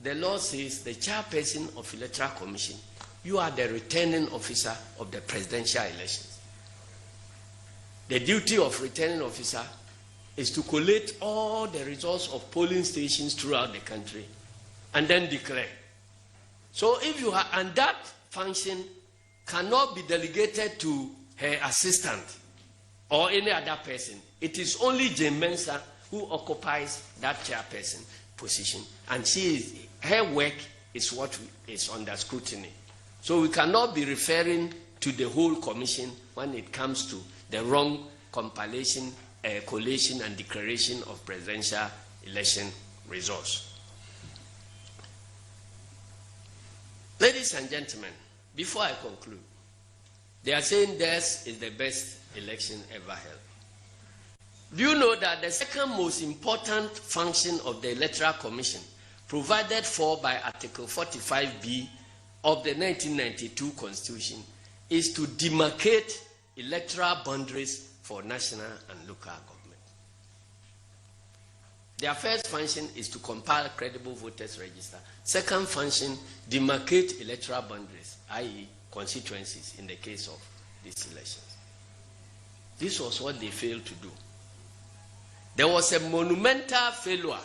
Speaker 1: The law says the chairperson of Electoral Commission, you are the returning officer of the presidential elections. The duty of returning officer is to collate all the results of polling stations throughout the country and then declare. So if you are, and that function cannot be delegated to her assistant or any other person. It is only Jane Mensah who occupies that chairperson position, and her work is what is under scrutiny. So we cannot be referring to the whole commission when it comes to the wrong compilation, collation, and declaration of presidential election results. Ladies and gentlemen, before I conclude, they are saying theirs is the best election ever held. Do you know that the second most important function of the Electoral Commission, provided for by Article 45B of the 1992 Constitution, is to demarcate electoral boundaries for national and local government? Their first function is to compile credible voters register. Second function, demarcate electoral boundaries, i.e. constituencies in the case of these elections. This was what they failed to do. There was a monumental failure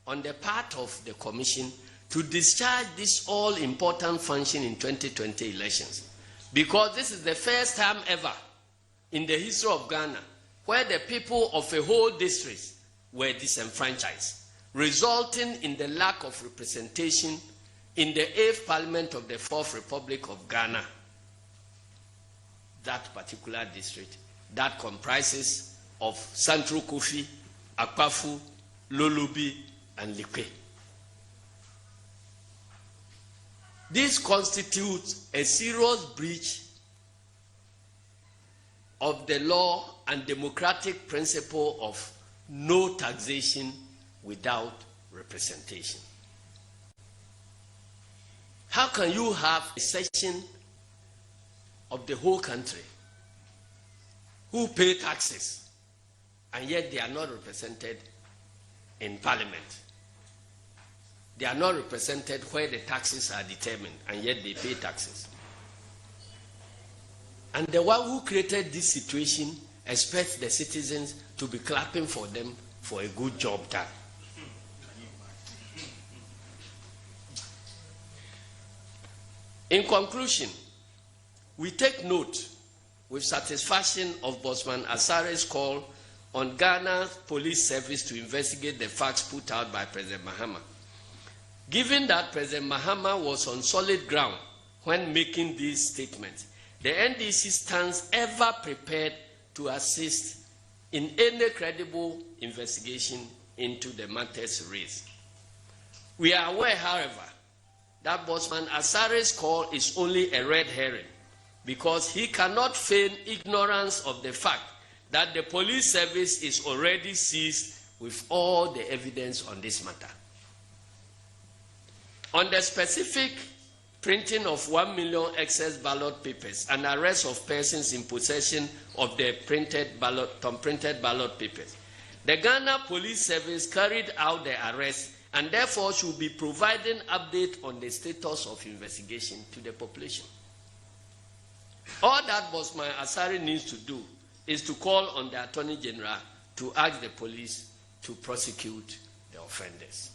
Speaker 1: on the part of the commission to discharge this all-important function in 2020 elections, because this is the first time ever in the history of Ghana where the people of a whole district were disenfranchised, resulting in the lack of representation in the 8th Parliament of the 4th Republic of Ghana, that particular district that comprises of Central Kofi, Akpafu, Lolubi, and Likwe. This constitutes a serious breach of the law and democratic principle of no taxation without representation. How can you have a section of the whole country who pay taxes and yet they are not represented in Parliament? They are not represented where the taxes are determined, and yet they pay taxes. And the one who created this situation expects the citizens to be clapping for them for a good job done. In conclusion, we take note with satisfaction of Bosman Asare's call on Ghana's police service to investigate the facts put out by President Mahama. Given that President Mahama was on solid ground when making these statements, the NDC stands ever prepared to assist in any credible investigation into the matters raised. We are aware, however, that Bosman Asare's call is only a red herring, because he cannot feign ignorance of the fact that the police service is already seized with all the evidence on this matter. On the specific printing of 1 million excess ballot papers and arrest of persons in possession of the unprinted ballot papers, the Ghana Police Service carried out the arrest and therefore should be providing update on the status of investigation to the population. All that Bosman Asare needs to do is to call on the Attorney General to ask the police to prosecute the offenders.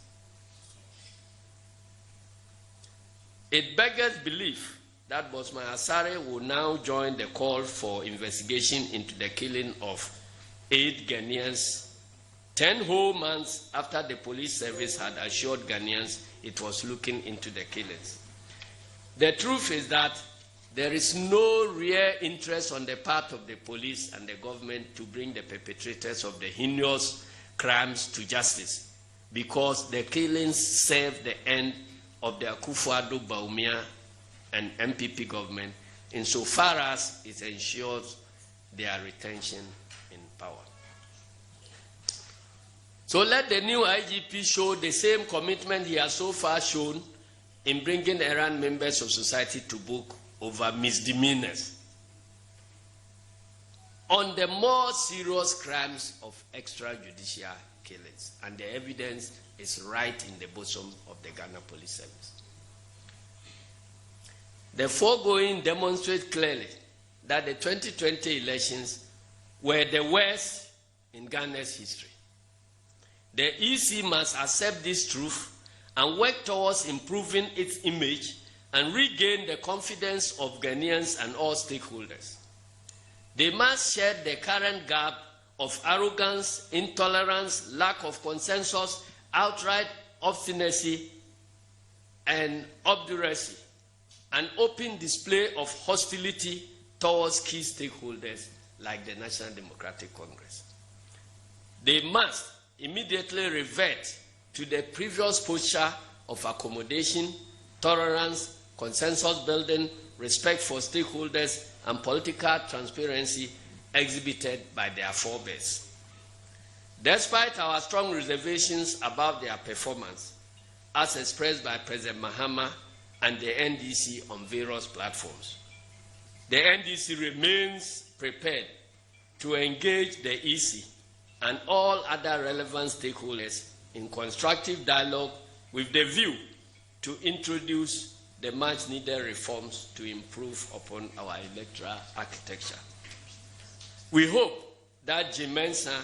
Speaker 1: It beggars belief that Bosman Asare will now join the call for investigation into the killing of 8 Ghanaians 10 whole months after the police service had assured Ghanaians it was looking into the killings. The truth is that there is no real interest on the part of the police and the government to bring the perpetrators of the heinous crimes to justice, because the killings serve the end of the Akufo-Addo, Bawumia and MPP government insofar as it ensures their retention in power. So let the new IGP show the same commitment he has so far shown in bringing errant members of society to book over misdemeanors on the more serious crimes of extrajudicial killings. And the evidence is right in the bosom of the Ghana Police Service. The foregoing demonstrate clearly that the 2020 elections were the worst in Ghana's history. The EC must accept this truth and work towards improving its image and regain the confidence of Ghanaians and all stakeholders. They must shed the current gap of arrogance, intolerance, lack of consensus, outright obstinacy, and obduracy, an open display of hostility towards key stakeholders like the National Democratic Congress. They must immediately revert to the previous posture of accommodation, tolerance, consensus building, respect for stakeholders, and political transparency exhibited by their forebears. Despite our strong reservations about their performance, as expressed by President Mahama and the NDC on various platforms, the NDC remains prepared to engage the EC and all other relevant stakeholders in constructive dialogue with the view to introduce the much-needed reforms to improve upon our electoral architecture. We hope that Jim Mensah,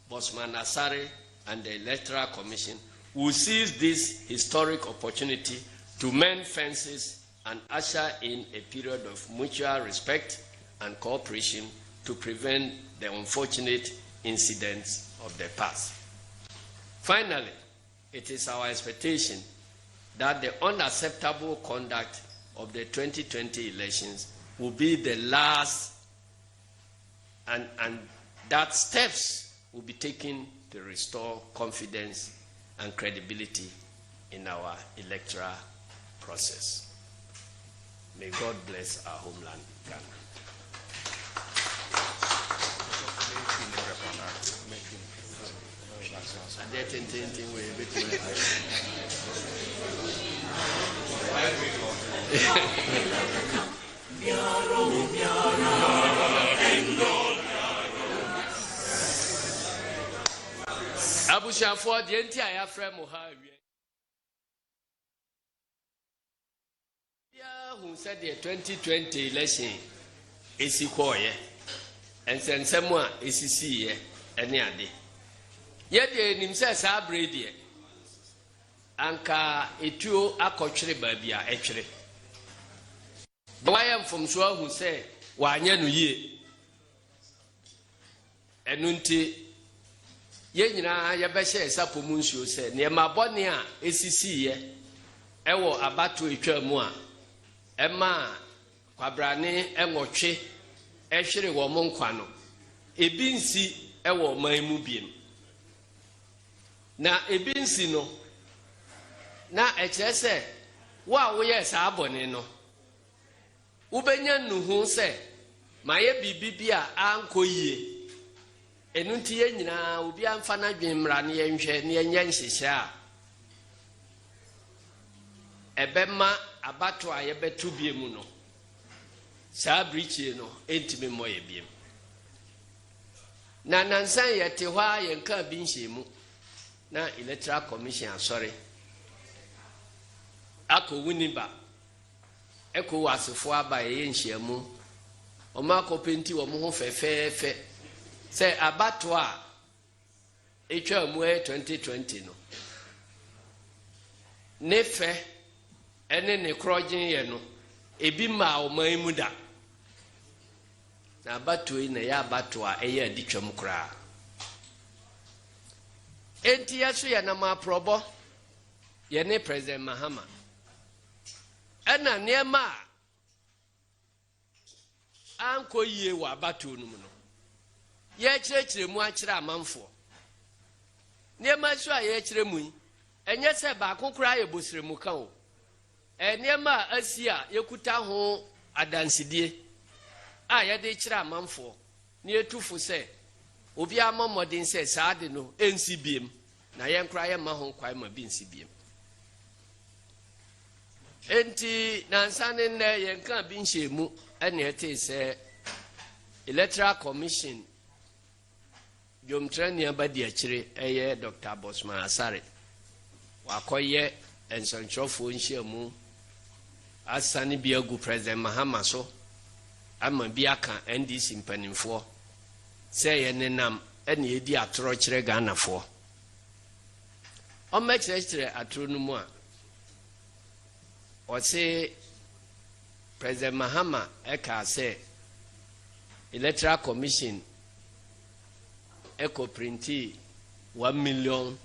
Speaker 1: Bosman Asare, and the Electoral Commission will seize this historic opportunity to mend fences and usher in a period of mutual respect and cooperation to prevent the unfortunate incidents of the past. Finally, it is our expectation that the unacceptable conduct of the 2020 elections will be the last, and that steps will be taken to restore confidence and credibility in our electoral process. May God bless our homeland, Ghana. Abushafo the entire frame who said the 2020 election is equal, and send someone is see any ade. Yet the himself are brady anka etuo akotwere babia etwere. Why am from so who say wanya no ye enunti ye nyina ye be hye sapo mu nsuo se ne ma bone a esisi ye ewo abato etwa mu a ema kwabrane enwotwe ehwere wo mo nkwa no ebi nsi ewo man mu biem na ebi nsi no na ekyere se wa wo ye sa abone no ubenya nuhu se maye bibi a ankoyie enunti ye nyina obi amfa na dwenmra ne yenhwe ne yenya nhyehyɛ a ebema abato a yebetu biemu no saa brichie no entime moye biem na nansan yete hɔ a yenka bi nhyiemu na electoral commission asɔre akɔ wuniba eko wasefo aba ye nhyiemu ɔma akɔpenti wɔ mo ho fɛfɛɛfɛ sɛ abato a etwa mu 2020 no ne fɛ ene ne krɔgyen ye no ebi ma ɔman mu da na abato yi na ya abato a ɛyɛ aditwam koraa enti yaso ya na ma probo ye ne President Mahama ɛna nneɛma anko yie wa abato no mu no ye kyerɛkyerɛ mu akyerɛ amanfo nneɛma so a ye kyerɛ mu yi enye se ba kokora ye bosire mu ka o nneɛma asi a yekuta ho adansidie a ye de kyerɛ amanfo ne etufo se obi amamodin se saade no ensi biem na ye nkora ye ma ho kwai ma bi nsi biem enti nansane nne ye nka bi nhyiemu ene ete se electoral commission Jomtre abadi akyire eye Dr. Bosman Asare wakoye ensonchofo nhyiemu asane bi agu President Mahama so ama bi aka NDC mpanimfo se ye nenam ene edi atoro kyere Ganafo o mekyerɛkyerɛ atoro no mu a o se President Mahama eka se electoral commission eco printi 1 million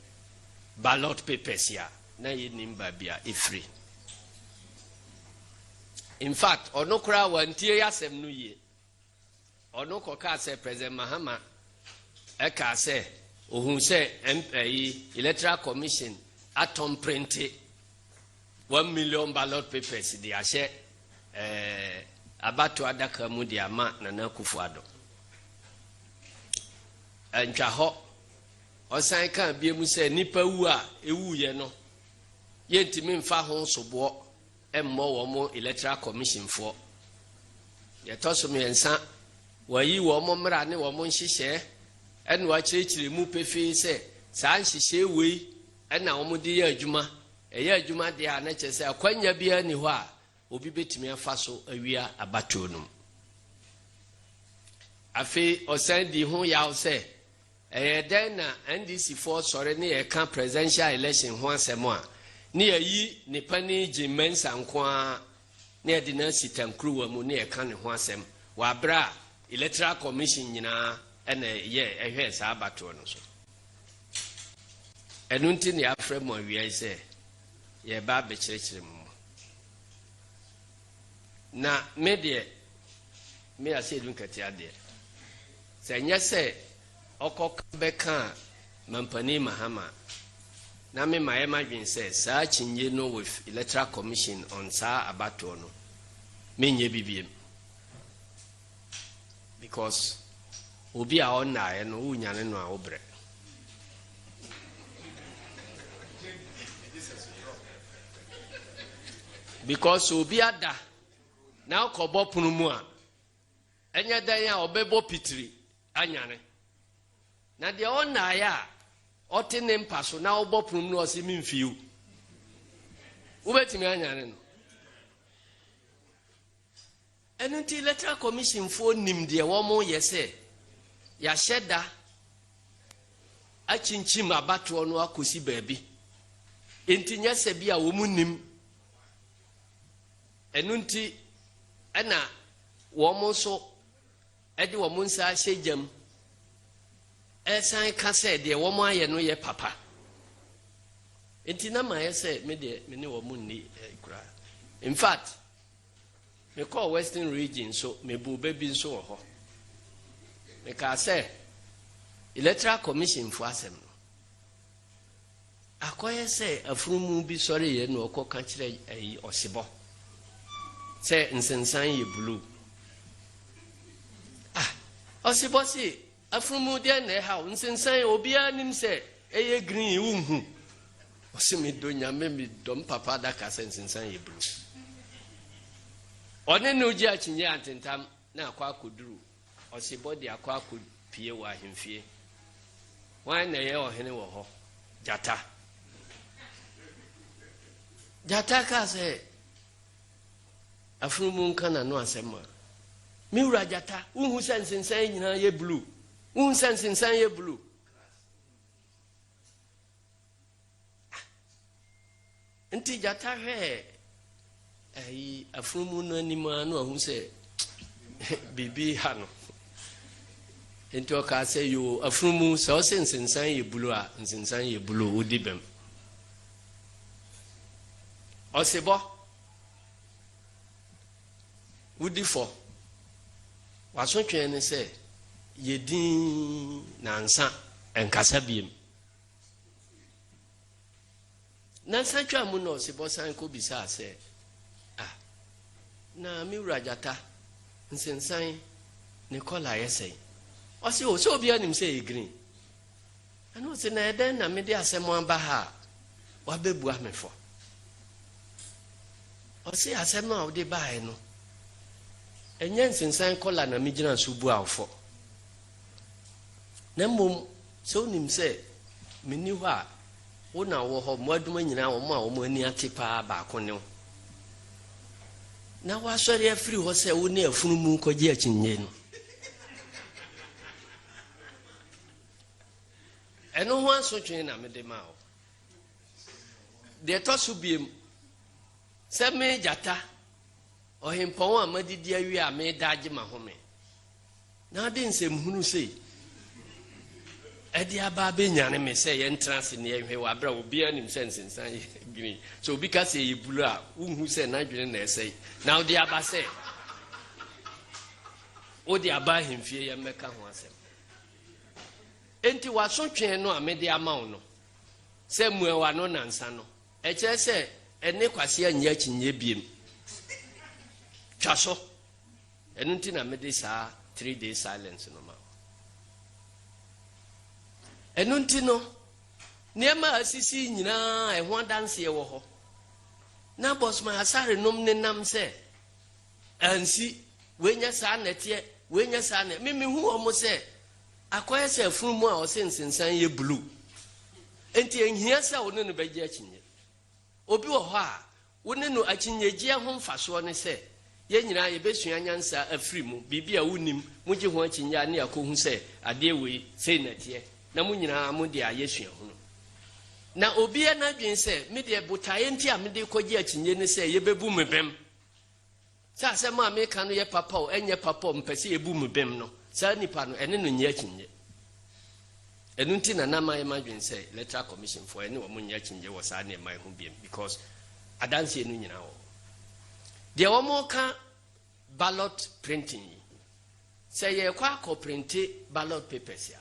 Speaker 1: ballot papers ya na yinimba bia ifree. In fact, ono kura wantie yasem no ye. Ono koka se President Mahama eka se ohun se electoral commission atom printi 1 million ballot papers di ahye abato adaka mu di ama Nana Akufo-Addo. Antwa ho osan kan biemu se nipa wu a ewu ye no yentimi mfa ho sobo emmo wo mo electoral commission fo ye tosum yensa wayi wo mo mra ne wo mo nhihye ene wa kyerɛkyerɛ mu pefi se saa nhihye wei ena wo mo de ye adwuma eye adwuma de a na kyerɛ akwanya bia ni ho a obi betimi afa so awia abato no afi osan di ho yaw se then NDC for sorry ne ye kan presidential election ho asemo a ne yi ne pani jimensa nkoa ne de na sitankruwa mu ne ye kan ne ho asem wa bra electoral commission nyina ene ye ehwe sa abato no so enunti ne afre mo wiye se ye ba be kyerɛkyerɛ mu na me de me Asiedu Nketiah de se nyese okok beka mampani Mahama na me ma imagine says sa chinye no with electoral commission on sa abato no menye bibiem because obi a on na no unyane no a obre because obi ada na okobo punu mu a enya dan a obebo pitiri anyane na de ona ya otene mpaso na oboprum no ose mimfiu ubetimi anyane no enunti electoral commission fo nim de wo mo yese ya sheda achinchim abato no akosi baabi enti nyase bia wo mu nim enunti ena wo mo so ede wo mo nsa hyejam esan ka se de wo mo aye no ye papa enti na ma ye se me de me ne wo mo ni kura in fact me call Western region so me bu baby so ho me ka se electoral commission fu asem no akoye se afurumu bi sori ye no okoka kire ayi osebo se nsensan ye blue osebo si afurumu de na ha nsensan obi anim se eye green unhu osimi do nyame mi dom papa da ka se nsensan ye blue one no ji achinye antentam na akwa akoduru osebo de akwa akopie wa ahemfie wan na ye ohene wo ho jata ka se afurumu nka na no asema mi wura jata unhu sensensan nyina ye blue unhu sensensan ye blue nti jata hwe ai afurumu no anima no ahu se bibi ha no nti o ka se yo afurumu se o sensensan ye blue a nsensan ye blue odi bem osebo udi fo waso twen ne se yedin nansa enkasa biem nansa twa mu no se bosan ko bisa se na mi urajata nsensan ne kola yesei o se o so bia nim se green ano se na eden na me de asemo aba ha wa bebu amefo o se asemo a de bae no enye nsensan kola na me gina so bu awfo na mom so nim se meni ho a wo na wo ho mo aduma nyina wo mo a wo mo ani ate pa ba ko ne na wa sori afiri ho se wo ne afunu mu ko gi akinye no eno ho asotwe na me de ma o de to so biem se me jata o himpon a madidi awi a me daje ma ho me na de nsem hunu sei edi aba be nyane me se ye entrance ne ehwe wa bra obi anim sense nsan green so obi ka se ye bulu a unhu se na dwene na esei na odi aba se odi aba hemfie ye meka ho asem enti waso twen no amede ama wo no se muewa no nansa no e kire se ene kwase anya akinye biem twaso enu nti na mede saa 3 days silence no ma enu nti no niema asisi nyina ehwo danse wo ho na boss ma asare nom ne nam se ansi wenya saa netie wenya saa ne mimi hu o mo se akoye se funu mu a o se nsensan ye blue enti enhia se wo ne no beje akinye obi wo ho a wo ne no akinye gie ho mfaso ne se ye nyina ye besua nyansa afiri mu bibia wonim mu gi ho akinye ne akohu se ade we se netie na mu nyina mu de ayesua ho na obi na dwen se me de botaye nti a me de kogi akinye ne se ye bebu me bem sa se ma me ka no ye papa o enye papa o mpese ye bu me bem no sa nipa no ene no nya akinye enu nti na ma ye ma dwen se electoral commission for ene wo mu nya akinye wo sa ne mai ho biem because adanse enu nyina wo de wo mo ka ballot printing se ye kwa ko printe ballot papers ya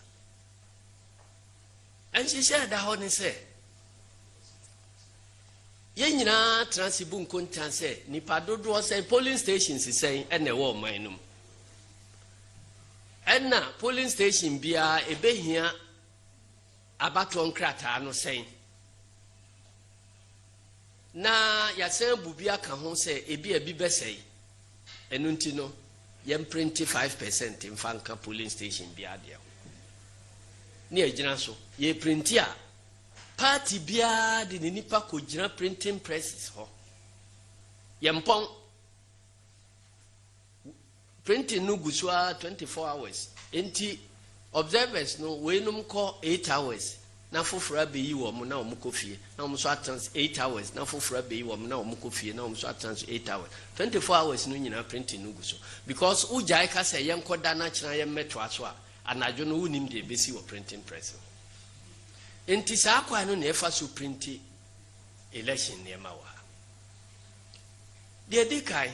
Speaker 1: and she said that honey say ye nyina transibu nkontan se nipa dodo se polling stations say ene wo man num enna polling station bia ebehia abato nkrata no say na ya sen bubia ka ho se ebi be say enu nti no yem print 5% in fanka polling station bia dia ni agina so ye printi a party bia de nipa ko gina printing presses ho yempon printing no gusua 24 hours enti observers no we num ko 8 hours na fofora be yi wo mo na wo ko fie na wo so attends 8 hours na fofora be yi wo mo na wo ko fie na wo so attends 8 hours 24 hours no nyina printing no guso because ujai ka se yenkoda na kira ye meto aso a anajo no unim de besi wo printing press enti sa kwa no na efa so printi election ne ma wa de kai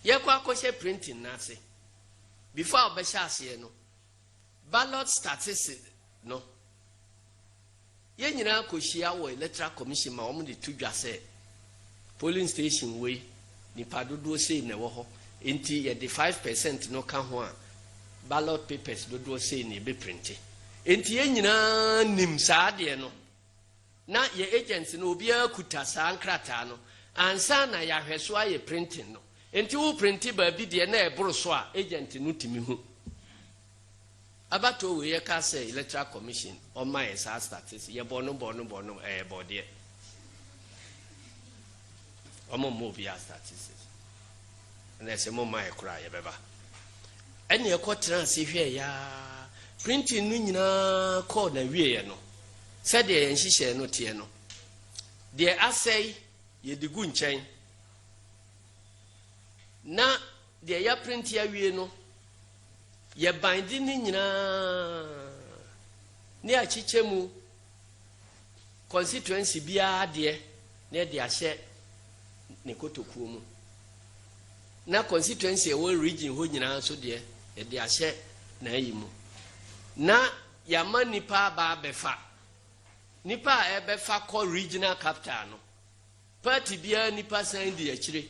Speaker 1: ye kwa akose printing na se before obesha ase no ballot statistics no ye nyina akohia wo electoral commission ma omo de tudwa se polling station we ni padodo sei na wo ho enti ye de 5% no ka ho a ballot papers dodo say ni be printed enti ye nyina nim saade no na ye agency no obi akuta saa nkrata no ansa na ya hweso aye printing no enti wo printi ba bi de na eboro so a agent no timi hu abato we ye ka say electoral commission o my sa statistics ye bono bode o mo bi statistics na se mo my kura ye beba ene ekotra se hwe ya printing no nyina call na wie no said de enhihye no tie no de asai ye digu nchen na de ya print ya wie no ye binding ni nyina ne achichemu constituency bia de na de ahye ne kotokuo mu na constituency e wo region ho nyina so de yɛde ahyɛ na ayi mu na yama nipa ba befa nipa a ebefa kɔ regional capital no party bia nipa san di akyire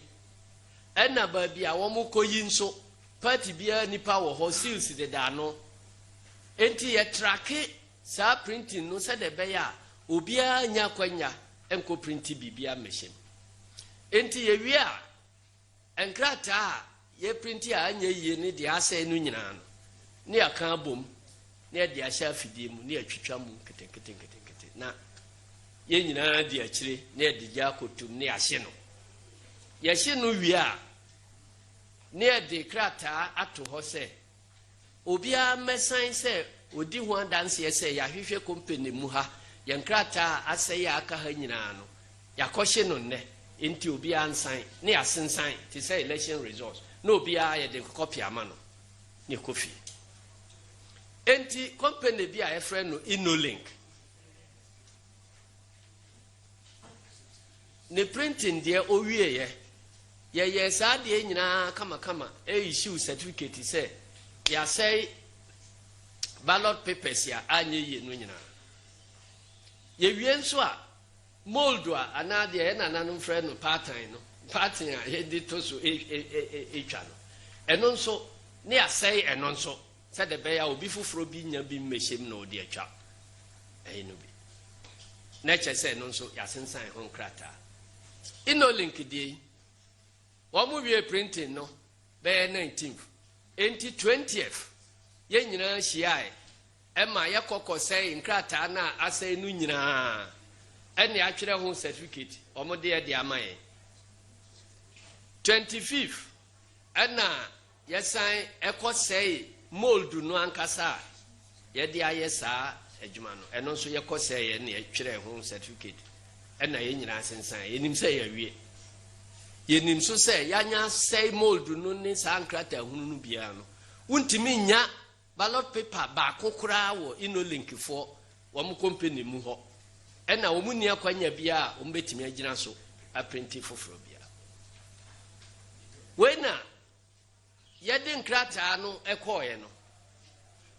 Speaker 1: ɛna ba bia wo mo koyi nso party bia nipa wo ho seals de da no enti ye tracke sa printing no se de be ya obia nya kwanya enko printi bibia machine enti ye wi a enkrata ye printi a anya yie ne de asa no nyina no ne aka bom ne de ahya afidie mu ne atwitwa mu kete na ye nyina de akyire ne de gya kotum ne ahye no ye hye no wi a ne de krata ato ho se obia mesan se odi ho adanse ye se ya hwehwe company mu ha ye krata ase ya aka ha nyina no yakɔhye no nne enti obia ansan ne asensan ti say election results no obia ye de copy ama no ne kofi enti company bi a efre no InnoLink ne printing de owie ye saa de nyina kama issue certificate say ya say ballot papers ya anye ye no nyina ye wie nso a mold a anade ye nananom frɛ no part-time a ye de to so etwa no eno nso ne asɛe eno nso sɛ de be ya obi foforo bi nya bi mmehiem na odi atwa ɛyi no bi na kyɛ sɛ eno nso ya sensan ho krata InnoLink die wɔn wie printing no be 19th enti 20th ye nyina hyiae ɛma ye kokɔ sɛ nkrata na asɛe no nyina ɛne atwere ho certificate wɔn de amaye 25th ɛna ye san ɛkɔ sɛ mold no ankasa ye de aye saa adwuma no ɛno nso ye kɔ sɛ ye ne atwere ho certificate ɛna ye nyina sensan yenim sɛ ye wie yenim so sɛ yanya sɛ mold no ne saa nkrata hunu no bia no untimi nya ballot paper ba kokora wo InnoLink fo wo company mu ho ɛna wo munia kwanya bia wo betimi agina so a printi foforo bia wena yɛde nkrata no ɛkɔɔɛ no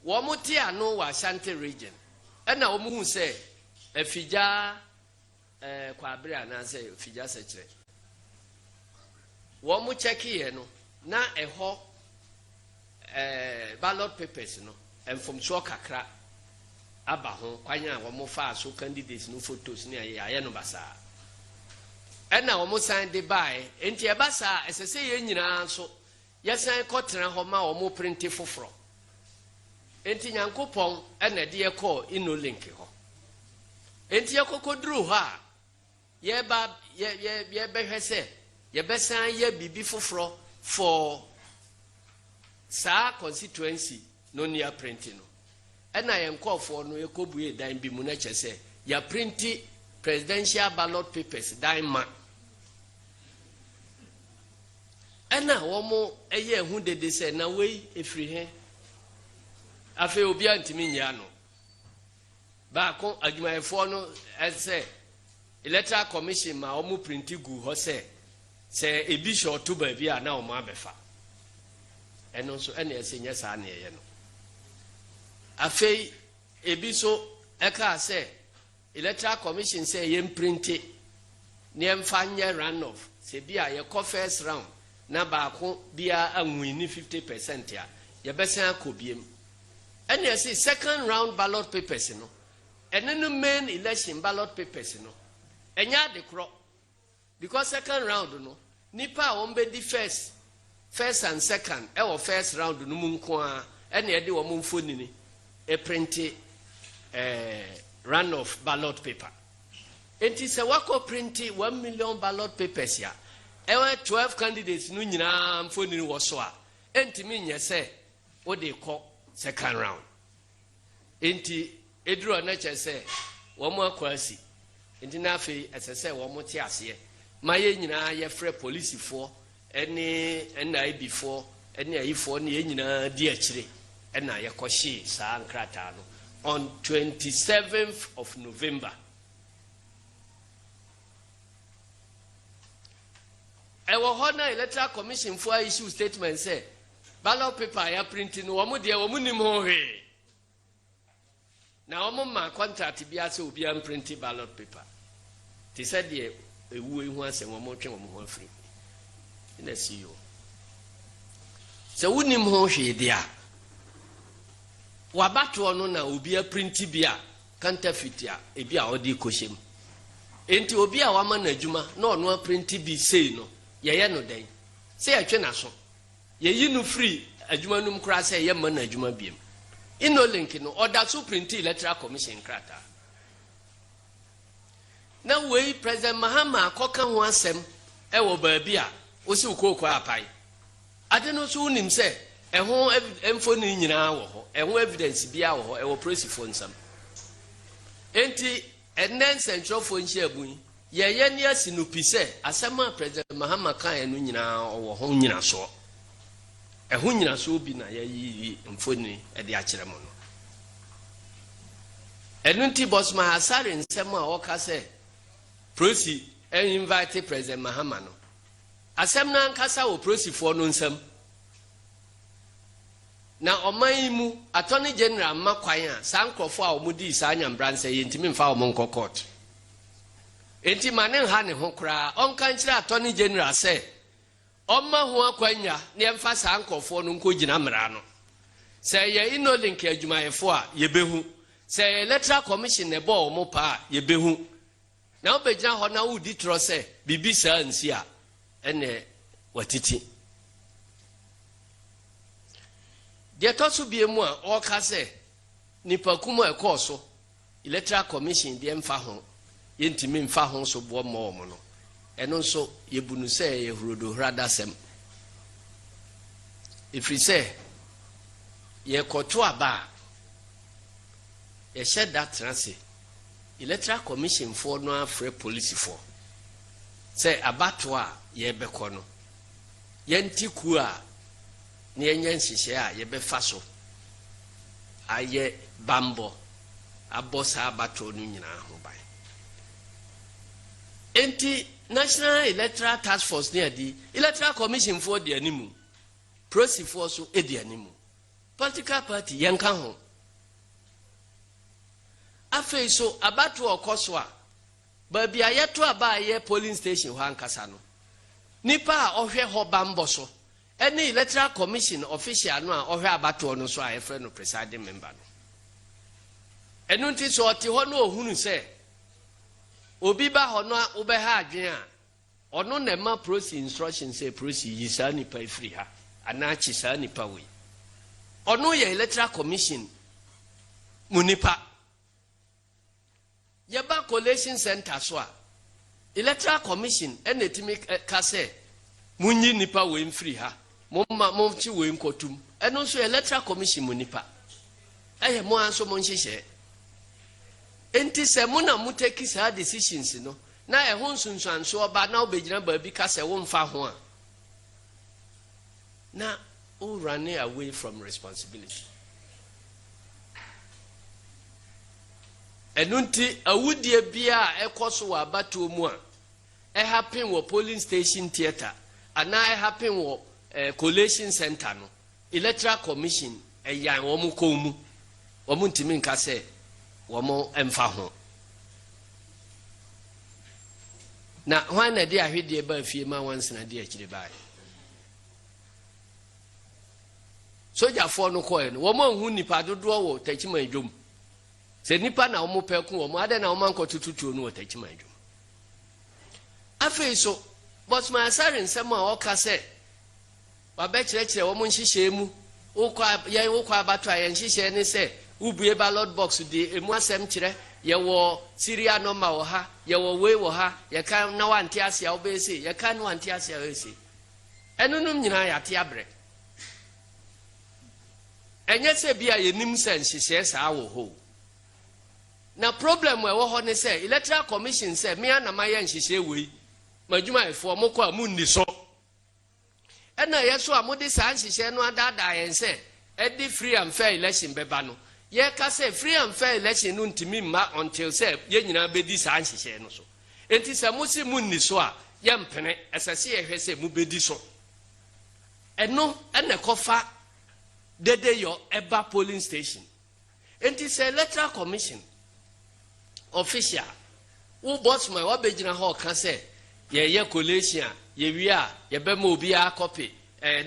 Speaker 1: wo mote ano wa Ashanti region ɛna wo hu sɛ afigya kwabre anase afigya sekyere wo mo check ye no na ɛhɔ ballot papers no enfomso kakra aba ho kwanya wo mo fa so candidates no photos ne aye no basa ɛna wo mo sign de by enti e basa esese ye nyina so ye sign kɔtena ho ma wo mo print foforo enti nyankopɔn ɛna de ye call InnoLink ho enti ye kokoduru ho a ye ba ye behwe se ye besan ye bibi foforo for sa constituency no near printing no ena ye nkɔfo no ye kobue dan bi mu na kyese ya printi presidential ballot papers dan ma ena wo mo eye hu dede se na wei efiri he afi obi antimi nya no ba ko adwumayefo no ese electoral commission ma wo mo printi gu ho se ebi short to ba bi a na wo mo abefa eno so ene esenya saa na ye no afei ebi so eka se electoral commission say ye printi ne emfa nye run off se bi a ye ko first round na ba ko bia anwini 50% ya ye besan akobiem ene ese second round ballot papers no ene no main election ballot papers no enya de kro because second round no nipa won be di first and second first round no mu nko a ene e de wo mo mfonini e printi run of ballot paper enti se wako printi 1 million ballot papers ya 12 candidates no nyina mfonini wo so a enti mi nye se wo de kɔ second round enti eduro na che se wo mo akwasi enti na afi esese wo mo ti ase ma ye nyina ye frɛ police fo ene NIB fo ene ayi fo ne ye nyina di akyire ena ye kɔhye saa nkrata no on 27th of November ewo ho na electoral commission for issue statement say ballot paper ya printing womu de womu nim ho he na womu ma contract bia se obi am print ballot paper ti said de ewu ehu ase womu twe womu ho afri na CEO se wonim ho hwe de a wabato no na obi a print bia counterfeit a ebi a odi koshem enti obi a wama na adwuma na ono a print bi sei no ye no den se atwe na so ye yi no free adwuma num kra se ye ma na adwuma biem ino link no order so print electoral commission krata na wei president Mahama akoka ho asem e wo ba bi a o si ukoko apai ade no so unim se e ho emfo ni nyina wo ho e ho evidence bia wo ho e wo press for nsam enti enen central for nhyabun ye ni asinupi se asema president Mahama kan enu nyina wo ho nyina so e ho nyina so bi na ye yi emfo ni e de akere mo no enu nti boss ma asare nsem a wo ka se prosi e invite president Mahama no asem na nkasa wo prosi for no nsam na oman mu attorney general makwan a sankrofo a omudi sa anyambranse yentimi mfa omonko court enti manen ha ne ho kra onka nkyira attorney general se omma ho akwanya ne mfa sankrofo no nkogina mra no se ye inolink adwumayefo a yebehu se electoral commission ne bo omo pa yebehu na obegina ho na wudi tro se bibi sa nsi a ene watiti de tosu biemu a o ka se nipa kuma e koso electoral commission de mfa ho yentimi mfa ho so bo mo no eno nso yebunu se ye hurodo hrada sem ifri se ye koto aba ye shed that transe electoral commission for no afre police for se abato a ye bekono yentiku a ne yenyen hihye a ye befa so aye bambo abosa abato no nyina ho ban enti National Electoral Task Force near the Electoral Commission for the animu prosi for so e the animu political party yanka ho afei so abato okoso a ba bia yeto aba ye polling station ho ankasa no nipa a ohwe ho bambo so any electoral commission official no a ohwe abato no so a efre no presiding member no enunti so oti ho no ohunu se obi ba ho no ube ha adwen a ono na ma prosi instruction say prosi yisa nipa free ha ana chisa nipa we ono ye electoral commission munipa yeba collation center so a electoral commission enetimi ka say munyi nipa we free ha momchi we nkotum eno so electoral commission munipa eye mo anso mo nhihye enti se mo na muteki sa decisions no na e ho nsunsuanso oba na obegina ba bi ka se wo mfa ho a na o run away from responsibility enunti awudie bia ekoso wa abato mu a e happen wo polling station theater ana e happen wo collation center no electoral commission e yan wo mu ko mu wo mu ntimi nka se womo emfa ho na hwan na de ahwede ba fie ma wanse na de akire bae soja fo no ko no womo hu nipa dodo wo tachima adwom se nipa na womo peku womo ade na womo anko tututuo no tachima adwom afei so but my asare nsem a oka se wa be kire womo nhihye mu wokwa abato ayen nhihye ne se ubue ballot box de emu asem kire ye wo serial number wo ha ye wo we wo ha ye kan na wanti ase a obese ye kan na wanti ase a obese enunum nyina ya te abre enye se bia ye nim sense hye sa wo ho na problem we wo ho ne se electoral commission se me na ma ye nhihye we madwuma efo mo kwa mu ni so ena ye so a mo de sa nhihye no adada ye se edi free and fair election beba no ye ka say free and fair election no ntimi ma until say ye nyina bedi sa nhihye no so enti se mo si mu ni so a ye mpene esese ye hwe se mu bedi so eno ene kofa dede yo eba polling station. And it's a electoral commission official who boss my wabejina hall can say ye collation ye wia ye be mo bia copy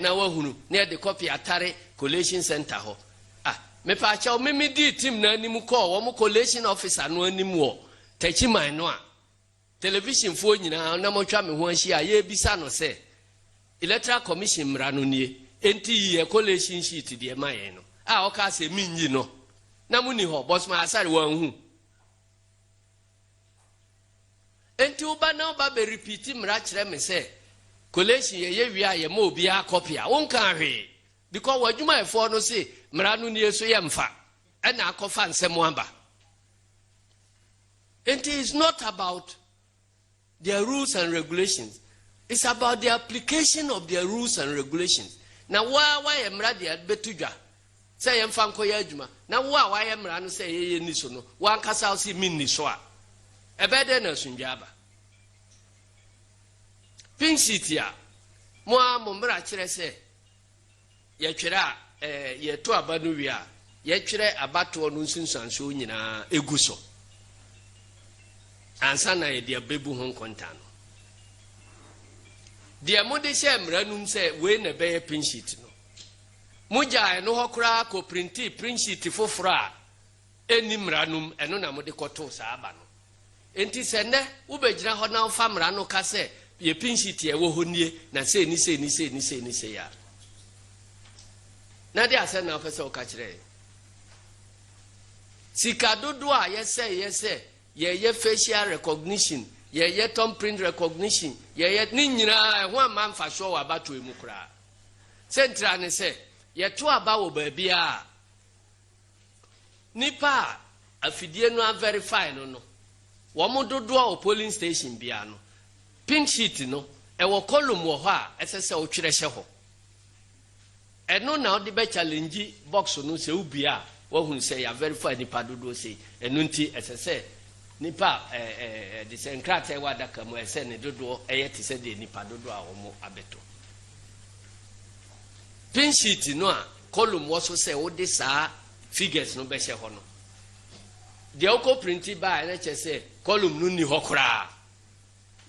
Speaker 1: na wahunu near the copy atare collation center ho me pa cha o me di team na animu call wo mo collation officer no animu wo tachi man no a television fo nyina na mo twa me ho anhia ye bisa no say electoral commission mra no nie enti ye collation sheet de ma ye no o ka say minyi no na muni ho boss ma asare wanhu enti uba na uba be repeat mra kire me say collation ye wia ye ma obi a copy a won kan hwe because wadwuma efo no say mra no nie so ye mfa e na akofa nsem amba. It is not about their rules and regulations. It's about the application of their rules and regulations. Now why emra de betudwa say em fan koya adwuma na why emra no say ye ni so no wan kasa o say min ni so a ebede na sunja aba pin city a mo mra kire say ye twere a ye to aba no wi a ye twere abato no nsunsanso nyina eguso ansa na ye de bebu hon konta no de amode she emra num say we na be pin sheet no muja eno hokra ko printi print sheet fofora eni mranum eno na mode koto sa aba no enti se ne wo begira ho na fa mra no ka se ye print sheet e wo honie na se ni ya na de ase na pese o ka kire sika dodo a ye ye facial recognition ye thumbprint recognition ye ni nyina ho amanfa so wa bato emu kra central ne se ye to aba wo ba bia nipa afidie no verify no wo mo dodo a polling station bia no pink sheet no e wo column wo ho a esese o twere hye ho eno na o de be challenge box no se ubia wo hu se ya verify nipa dodo se eno nti esese nipa de senkrate wa daka mo ese ne dodo eye te se de nipa dodo a wo mo abeto pin sheet no a column wo so se wo de sa figures no be hye ho no de o ko printi ba na che se column no ni ho kra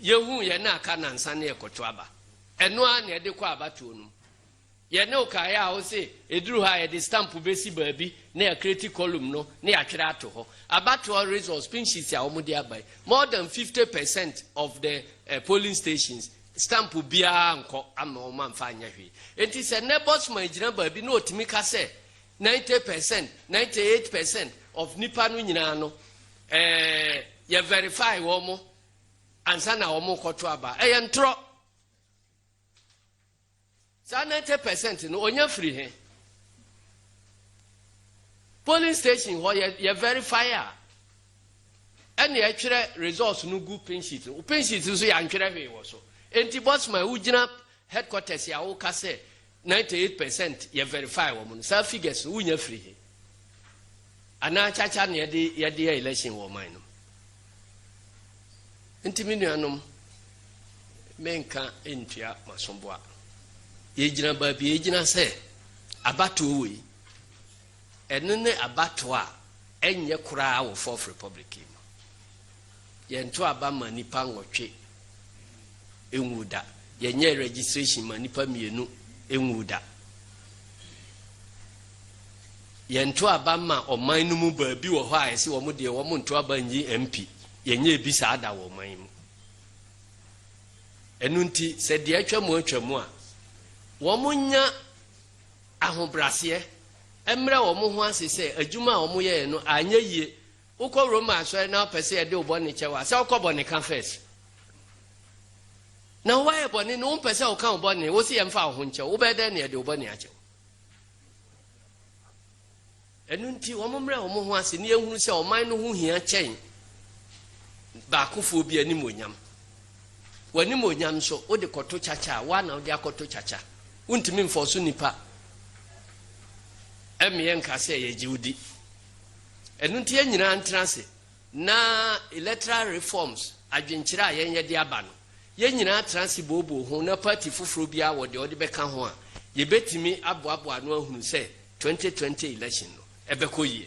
Speaker 1: yehu ye na aka na nsa na ekoto aba eno a na de kwa abato no ye ne o ka ya o se eduru ha ye de stamp besi baabi na ya create column no na ya twere ato ho abato results pin sheet a wo de abai more than 50% of the polling stations stamp bia nko ama o man fa anya hwe enti se ne boss man gina baabi na otimi ka se 90% 98% of nipa no nyina no ye verify wo mo ansa na wo mo koto aba ye ntro sa 90% no onya free he polling station ho ye verify and ye twere results no good pin sheet so ya ntwere hwe wo so enti boss man ugina headquarters ya wo ka say 98% ye verify wo mo sa figures unya free he ana chacha ne ye de election wo man no enti minuanom menka entua masomboa ye gina baabi ye gina se abato we enene abato a enye kura wo Fourth Republic ye nto aba manipa nwotwe enwuda ye nye registration manipa mienu enwuda ye nto aba ma oman no mu baabi wo ho a ese wo mo de wo mo nto aba nyi MP ye nye bisa ada wo man mu enunti se de atwamu a wo munya ahobrase emre wo mu ho asese adwuma wo mu ye no anya yie ukọ Roma so na pese de obone chewa se ukọ bone kan first na why bone no pese o kan obone wo si emfa ho nche wo be de na de obone ache enunti wo mu mre wo mu ho ase ne ehunu se o man no ho hia chen ba kofo bi ani monyam wani monyam so o de koto chacha wa na o de akoto chacha untimi mfoso nipa emien ka se ye jiudi enunti anyina antrase na electoral reforms adwenkyira yenye de aba no yenyina transi bobo ho na party foforo bia wo de beka ho a yebetimi aboabo no ahunu say 2020 election no ebekoyie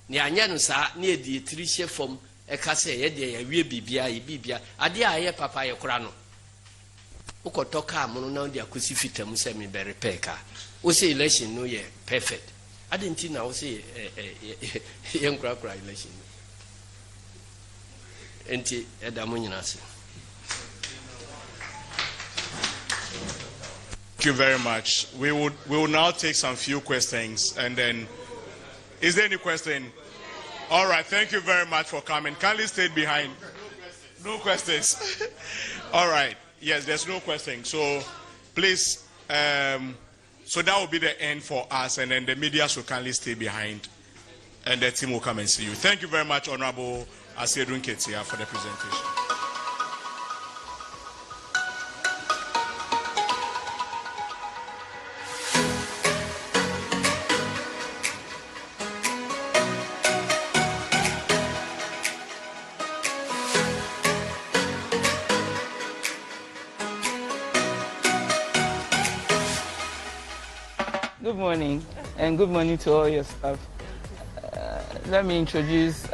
Speaker 1: ne anya no saa ne edi tiri hye fom eka say ye de ya wie bibia ade a ye papa ye kora no ukoto ka mo no na de akosi fitam say me be repair ka wo say election no ye perfect adenti na wo say ye nkura election enti edamo nyina se.
Speaker 3: Thank you very much. We will now take some few questions, and then, is there any question? All right, thank you very much for coming. Kindly stay behind. No questions. All right, yes, there's no question. So, please, so that will be the end for us, and then the media should kindly stay behind, and the team will come and see you. Thank you very much, Honorable Asiedu Nketiah, for the presentation.
Speaker 4: Good morning, and good morning to all your staff. Let me introduce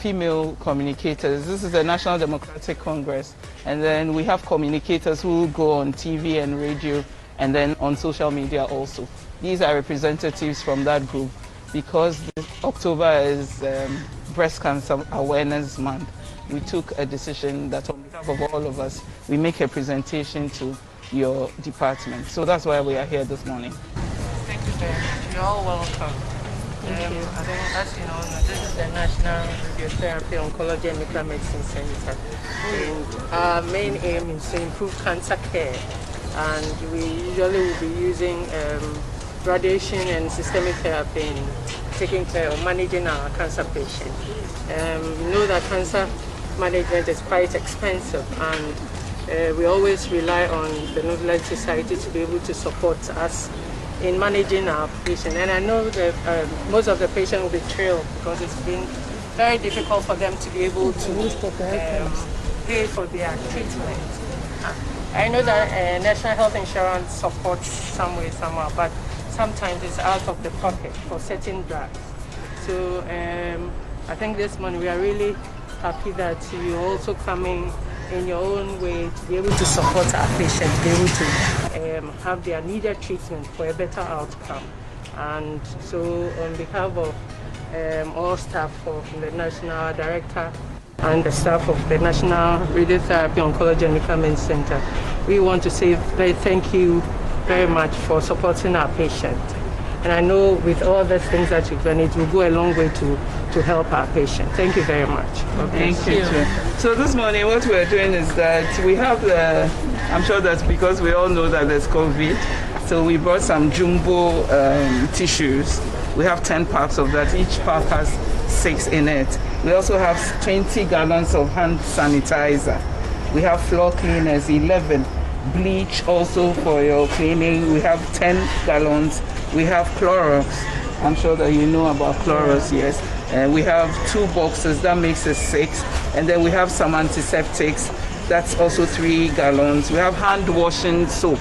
Speaker 4: female communicators. This is the National Democratic Congress, and then we have communicators who go on TV and radio, and then on social media also. These are representatives from that group, because October is Breast Cancer Awareness Month. We took a decision that on behalf of all of us, we make a presentation to your department. So that's why we are here this morning.
Speaker 5: Thank you very much. You're all welcome. I think, as you know, this is the National Radiotherapy Oncology and Nuclear Medicine Center. And our main aim is to improve cancer care. And we usually will be using radiation and systemic therapy in taking care of managing our cancer patients. We know that cancer management is quite expensive, and we always rely on the Nobelite Society to be able to support us in managing our patients. And I know that most of the patients will be thrilled, because it's been very difficult for them to be able to pay for their treatment. I know that National Health Insurance supports some way, somehow, but sometimes it's out of the pocket for certain drugs. So I think this morning we are really happy that you're also coming in your own way to be able to support our patients, to be able to have their needed treatment for a better outcome. And so on behalf of all staff of the National Director and the staff of the National Radiotherapy Oncology and Nuclear Medicine Center, we want to say thank you very much for supporting our patients. And I know with all the things that you've done, it will go a long way to help our patients. Thank you very much.
Speaker 4: Okay. Thank you. So this morning what we're doing is that we have I'm sure that because we all know that there's COVID, so we brought some jumbo tissues. We have 10 packs of that. Each pack has 6 in it. We also have 20 gallons of hand sanitizer. We have floor cleaners, 11. Bleach also for your cleaning. We have 10 gallons. We have Clorox. I'm sure that you know about Clorox, yes. We have 2 boxes, that makes it 6. And then we have some antiseptics, that's also 3 gallons. We have hand washing soap,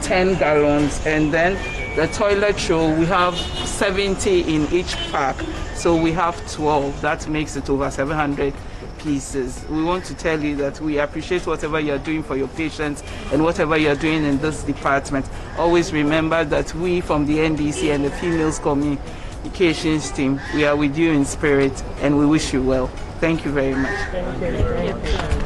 Speaker 4: 10 gallons. And then the toilet roll, we have 70 in each pack. So we have 12, that makes it over 700 pieces. We want to tell you that we appreciate whatever you're doing for your patients and whatever you're doing in this department. Always remember that we from the NDC and the Females Communications team, we are with you in spirit, and we wish you well. Thank you very much.
Speaker 5: Thank you very much.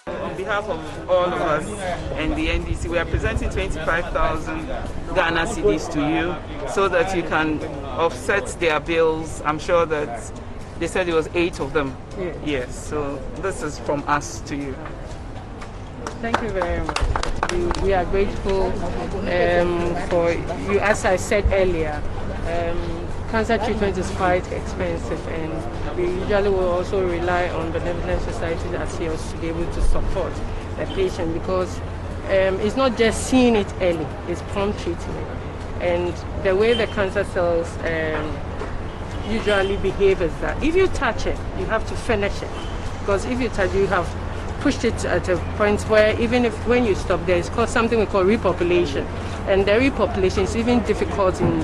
Speaker 4: On behalf of all of us and the NDC, we are presenting 25,000 Ghana cedis to you so that you can offset their bills. I'm sure that they said it was 8 of them. Yes, so this is from us to you.
Speaker 5: Thank you very much. We are grateful for you. As I said earlier, cancer treatment is quite expensive, and we usually will also rely on benevolent societies as yours to be able to support the patient, because it's not just seeing it early, it's prompt treatment. And the way the cancer cells usually behave is that if you touch it, you have to finish it. Because if you touch it, you have pushed it at a point where even if when you stop there, it's called something we call repopulation. And the repopulation is even difficult in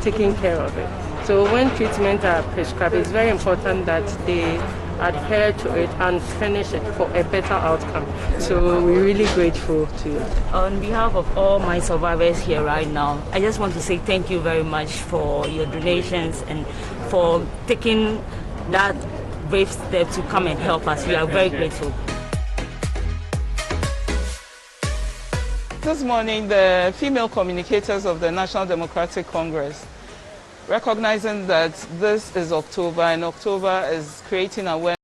Speaker 5: taking care of it. So when treatment are prescribed, it's very important that they adhere to it and finish it for a better outcome. So we're really grateful to you.
Speaker 6: On behalf of all my survivors here right now, I just want to say thank you very much for your donations and for taking that brave step to come and help us. We are very grateful.
Speaker 4: This morning, the female communicators of the National Democratic Congress, recognizing that this is October and October is creating awareness